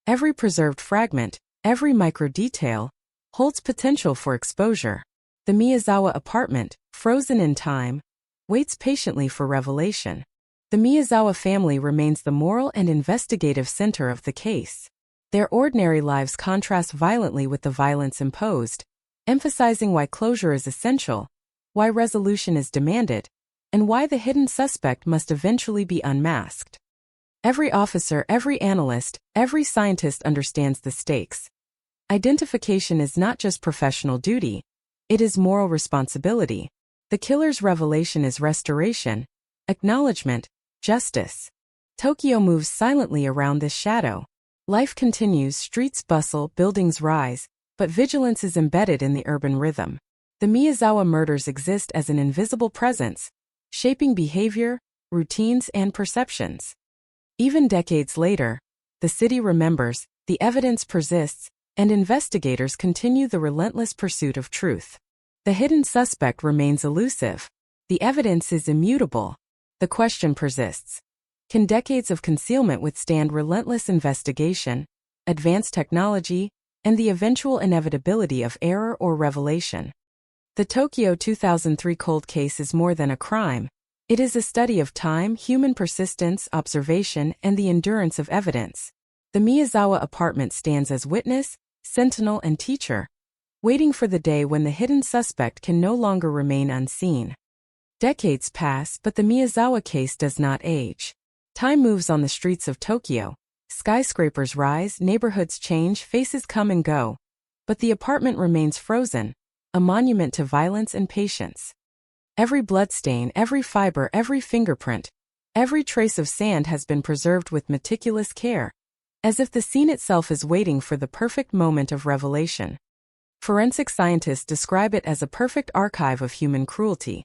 Every preserved fragment, every micro-detail, holds potential for exposure. The Miyazawa apartment, frozen in time, waits patiently for revelation. The Miyazawa family remains the moral and investigative center of the case. Their ordinary lives contrast violently with the violence imposed, emphasizing why closure is essential, why resolution is demanded, and why the hidden suspect must eventually be unmasked. Every officer, every analyst, every scientist understands the stakes. Identification is not just professional duty, it is moral responsibility. The killer's revelation is restoration, acknowledgement, justice. Tokyo moves silently around this shadow. Life continues, streets bustle, buildings rise, but vigilance is embedded in the urban rhythm. The Miyazawa murders exist as an invisible presence, shaping behavior, routines, and perceptions. Even decades later, the city remembers, the evidence persists, and investigators continue the relentless pursuit of truth. The hidden suspect remains elusive. The evidence is immutable. The question persists. Can decades of concealment withstand relentless investigation, advanced technology, and the eventual inevitability of error or revelation? The Tokyo 2003 cold case is more than a crime. It is a study of time, human persistence, observation, and the endurance of evidence. The Miyazawa apartment stands as witness, sentinel, and teacher, waiting for the day when the hidden suspect can no longer remain unseen. Decades pass, but the Miyazawa case does not age. Time moves on the streets of Tokyo. Skyscrapers rise, neighborhoods change, faces come and go. But the apartment remains frozen, a monument to violence and patience. Every bloodstain, every fiber, every fingerprint, every trace of sand has been preserved with meticulous care, as if the scene itself is waiting for the perfect moment of revelation. Forensic scientists describe it as a perfect archive of human cruelty.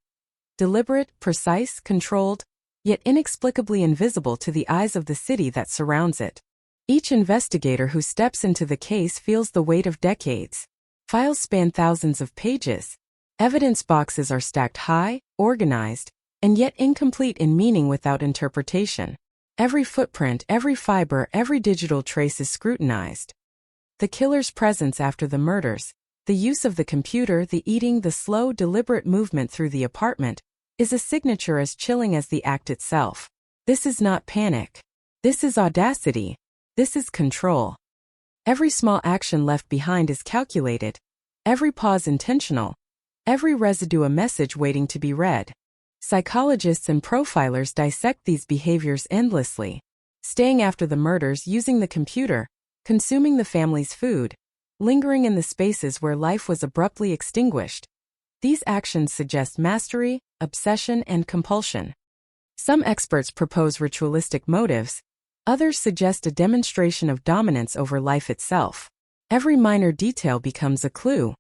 Deliberate, precise, controlled, yet inexplicably invisible to the eyes of the city that surrounds it. Each investigator who steps into the case feels the weight of decades. Files span thousands of pages. Evidence boxes are stacked high, organized, and yet incomplete in meaning without interpretation. Every footprint, every fiber, every digital trace is scrutinized. The killer's presence after the murders, the use of the computer, the eating, the slow, deliberate movement through the apartment, is a signature as chilling as the act itself. This is not panic. This is audacity. This is control. Every small action left behind is calculated, every pause intentional, every residue a message waiting to be read. Psychologists and profilers dissect these behaviors endlessly, staying after the murders using the computer, consuming the family's food, lingering in the spaces where life was abruptly extinguished. These actions suggest mastery, obsession, and compulsion. Some experts propose ritualistic motives, others suggest a demonstration of dominance over life itself. Every minor detail becomes a clue.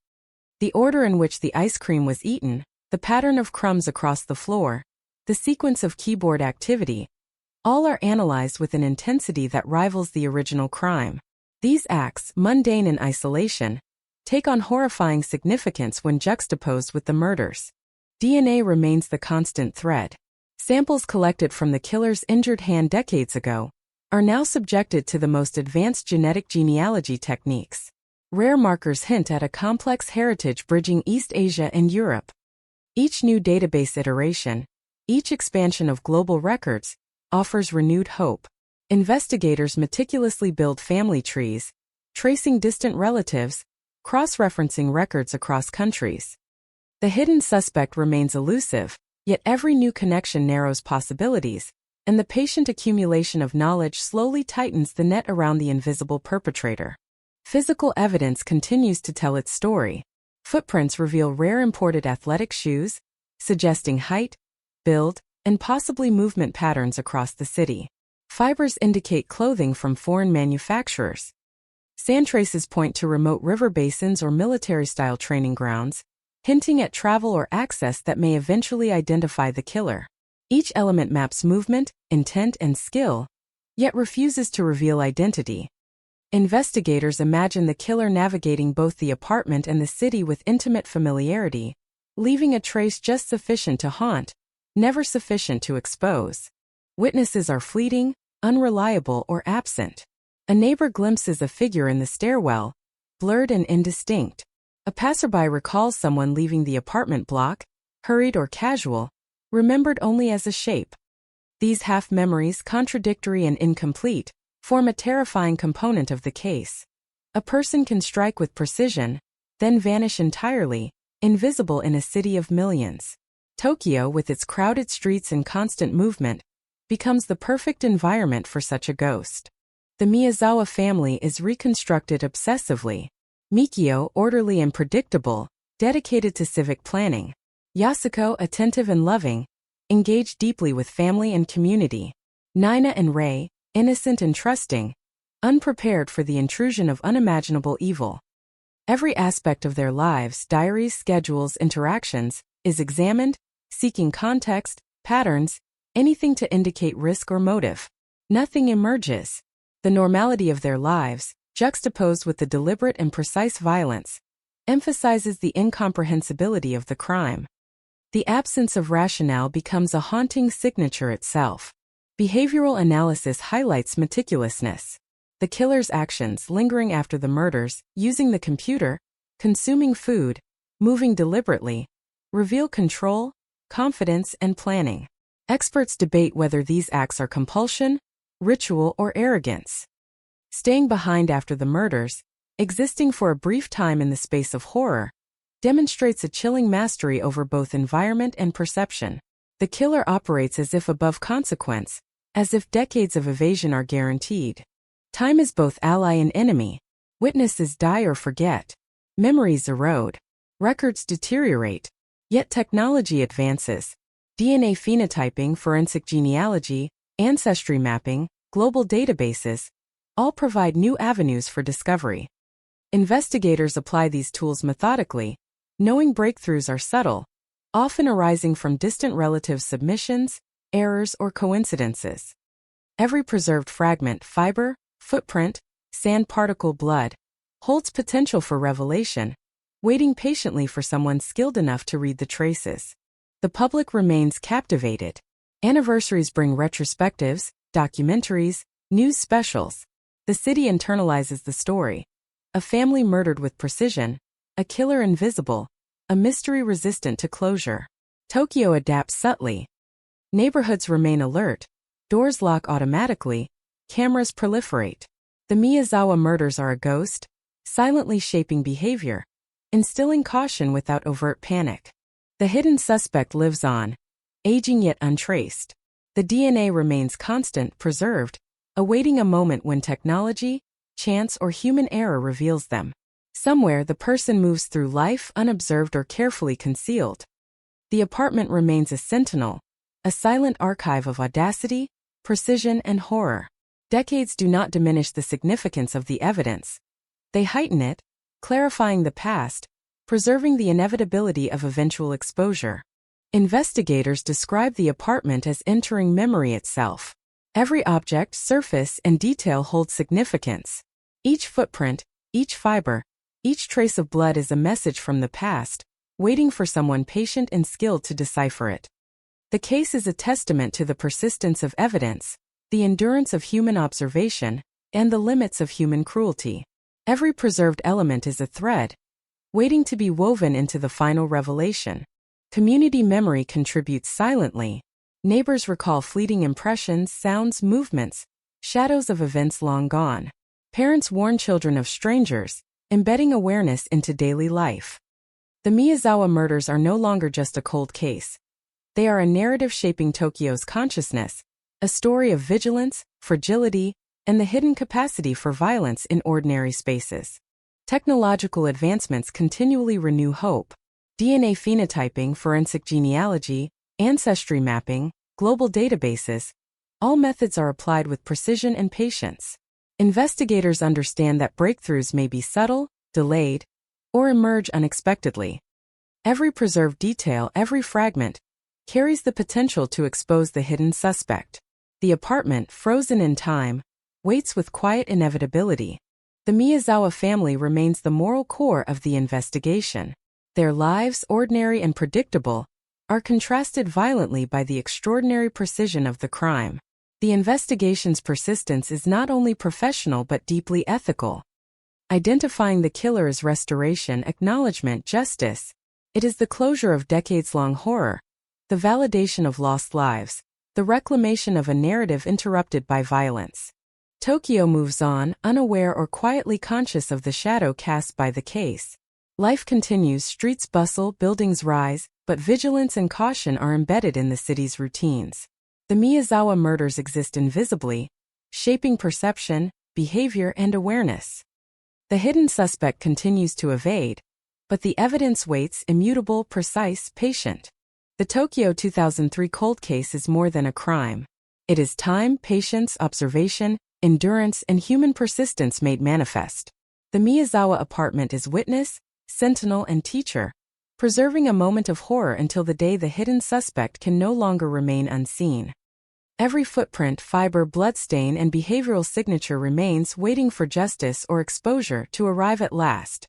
The order in which the ice cream was eaten, the pattern of crumbs across the floor, the sequence of keyboard activity, all are analyzed with an intensity that rivals the original crime. These acts, mundane in isolation, take on horrifying significance when juxtaposed with the murders. DNA remains the constant thread. Samples collected from the killer's injured hand decades ago are now subjected to the most advanced genetic genealogy techniques. Rare markers hint at a complex heritage bridging East Asia and Europe. Each new database iteration, each expansion of global records, offers renewed hope. Investigators meticulously build family trees, tracing distant relatives, cross-referencing records across countries. The hidden suspect remains elusive, yet every new connection narrows possibilities, and the patient accumulation of knowledge slowly tightens the net around the invisible perpetrator. Physical evidence continues to tell its story. Footprints reveal rare imported athletic shoes, suggesting height, build, and possibly movement patterns across the city. Fibers indicate clothing from foreign manufacturers. Sand traces point to remote river basins or military-style training grounds, hinting at travel or access that may eventually identify the killer. Each element maps movement, intent, and skill, yet refuses to reveal identity. Investigators imagine the killer navigating both the apartment and the city with intimate familiarity, leaving a trace just sufficient to haunt, never sufficient to expose. Witnesses are fleeting, unreliable, or absent. A neighbor glimpses a figure in the stairwell, blurred and indistinct. A passerby recalls someone leaving the apartment block, hurried or casual, remembered only as a shape. These half-memories, contradictory and incomplete, form a terrifying component of the case. A person can strike with precision, then vanish entirely, invisible in a city of millions. Tokyo, with its crowded streets and constant movement, becomes the perfect environment for such a ghost. The Miyazawa family is reconstructed obsessively. Mikio, orderly and predictable, dedicated to civic planning. Yasuko, attentive and loving, engaged deeply with family and community. Nina and Rei, innocent and trusting, unprepared for the intrusion of unimaginable evil. Every aspect of their lives, diaries, schedules, interactions, is examined, seeking context, patterns, anything to indicate risk or motive. Nothing emerges. The normality of their lives, juxtaposed with the deliberate and precise violence, emphasizes the incomprehensibility of the crime. The absence of rationale becomes a haunting signature itself. Behavioral analysis highlights meticulousness. The killer's actions, lingering after the murders, using the computer, consuming food, moving deliberately, reveal control, confidence, and planning. Experts debate whether these acts are compulsion, ritual, or arrogance. Staying behind after the murders, existing for a brief time in the space of horror, demonstrates a chilling mastery over both environment and perception. The killer operates as if above consequence, as if decades of evasion are guaranteed. Time is both ally and enemy. Witnesses die or forget. Memories erode. Records deteriorate. Yet technology advances. DNA phenotyping, forensic genealogy, ancestry mapping, global databases, all provide new avenues for discovery. Investigators apply these tools methodically, knowing breakthroughs are subtle, often arising from distant relative submissions, errors, or coincidences. Every preserved fragment, fiber, footprint, sand particle, blood, holds potential for revelation, waiting patiently for someone skilled enough to read the traces. The public remains captivated. Anniversaries bring retrospectives, documentaries, news specials. The city internalizes the story. A family murdered with precision, a killer invisible, a mystery resistant to closure. Tokyo adapts subtly. Neighborhoods remain alert, doors lock automatically, cameras proliferate. The Miyazawa murders are a ghost, silently shaping behavior, instilling caution without overt panic. The hidden suspect lives on, aging yet untraced. The DNA remains constant, preserved, awaiting a moment when technology, chance, or human error reveals them. Somewhere the person moves through life unobserved or carefully concealed. The apartment remains a sentinel, a silent archive of audacity, precision, and horror. Decades do not diminish the significance of the evidence. They heighten it, clarifying the past, preserving the inevitability of eventual exposure. Investigators describe the apartment as entering memory itself. Every object, surface, and detail holds significance. Each footprint, each fiber, each trace of blood is a message from the past, waiting for someone patient and skilled to decipher it. The case is a testament to the persistence of evidence, the endurance of human observation, and the limits of human cruelty. Every preserved element is a thread, waiting to be woven into the final revelation. Community memory contributes silently. Neighbors recall fleeting impressions, sounds, movements, shadows of events long gone. Parents warn children of strangers, embedding awareness into daily life. The Miyazawa murders are no longer just a cold case. They are a narrative shaping Tokyo's consciousness, a story of vigilance, fragility, and the hidden capacity for violence in ordinary spaces. Technological advancements continually renew hope. DNA phenotyping, forensic genealogy, ancestry mapping, global databases, all methods are applied with precision and patience. Investigators understand that breakthroughs may be subtle, delayed, or emerge unexpectedly. Every preserved detail, every fragment, carries the potential to expose the hidden suspect. The apartment, frozen in time, waits with quiet inevitability. The Miyazawa family remains the moral core of the investigation. Their lives, ordinary and predictable, are contrasted violently by the extraordinary precision of the crime. The investigation's persistence is not only professional but deeply ethical. Identifying the killer is restoration, acknowledgement, justice. It is the closure of decades-long horror, the validation of lost lives, the reclamation of a narrative interrupted by violence. Tokyo moves on, unaware or quietly conscious of the shadow cast by the case. Life continues, streets bustle, buildings rise, but vigilance and caution are embedded in the city's routines. The Miyazawa murders exist invisibly, shaping perception, behavior, and awareness. The hidden suspect continues to evade, but the evidence waits, immutable, precise, patient. The Tokyo 2003 cold case is more than a crime. It is time, patience, observation, endurance, and human persistence made manifest. The Miyazawa apartment is witness, sentinel, and teacher, preserving a moment of horror until the day the hidden suspect can no longer remain unseen. Every footprint, fiber, bloodstain, and behavioral signature remains, waiting for justice or exposure to arrive at last.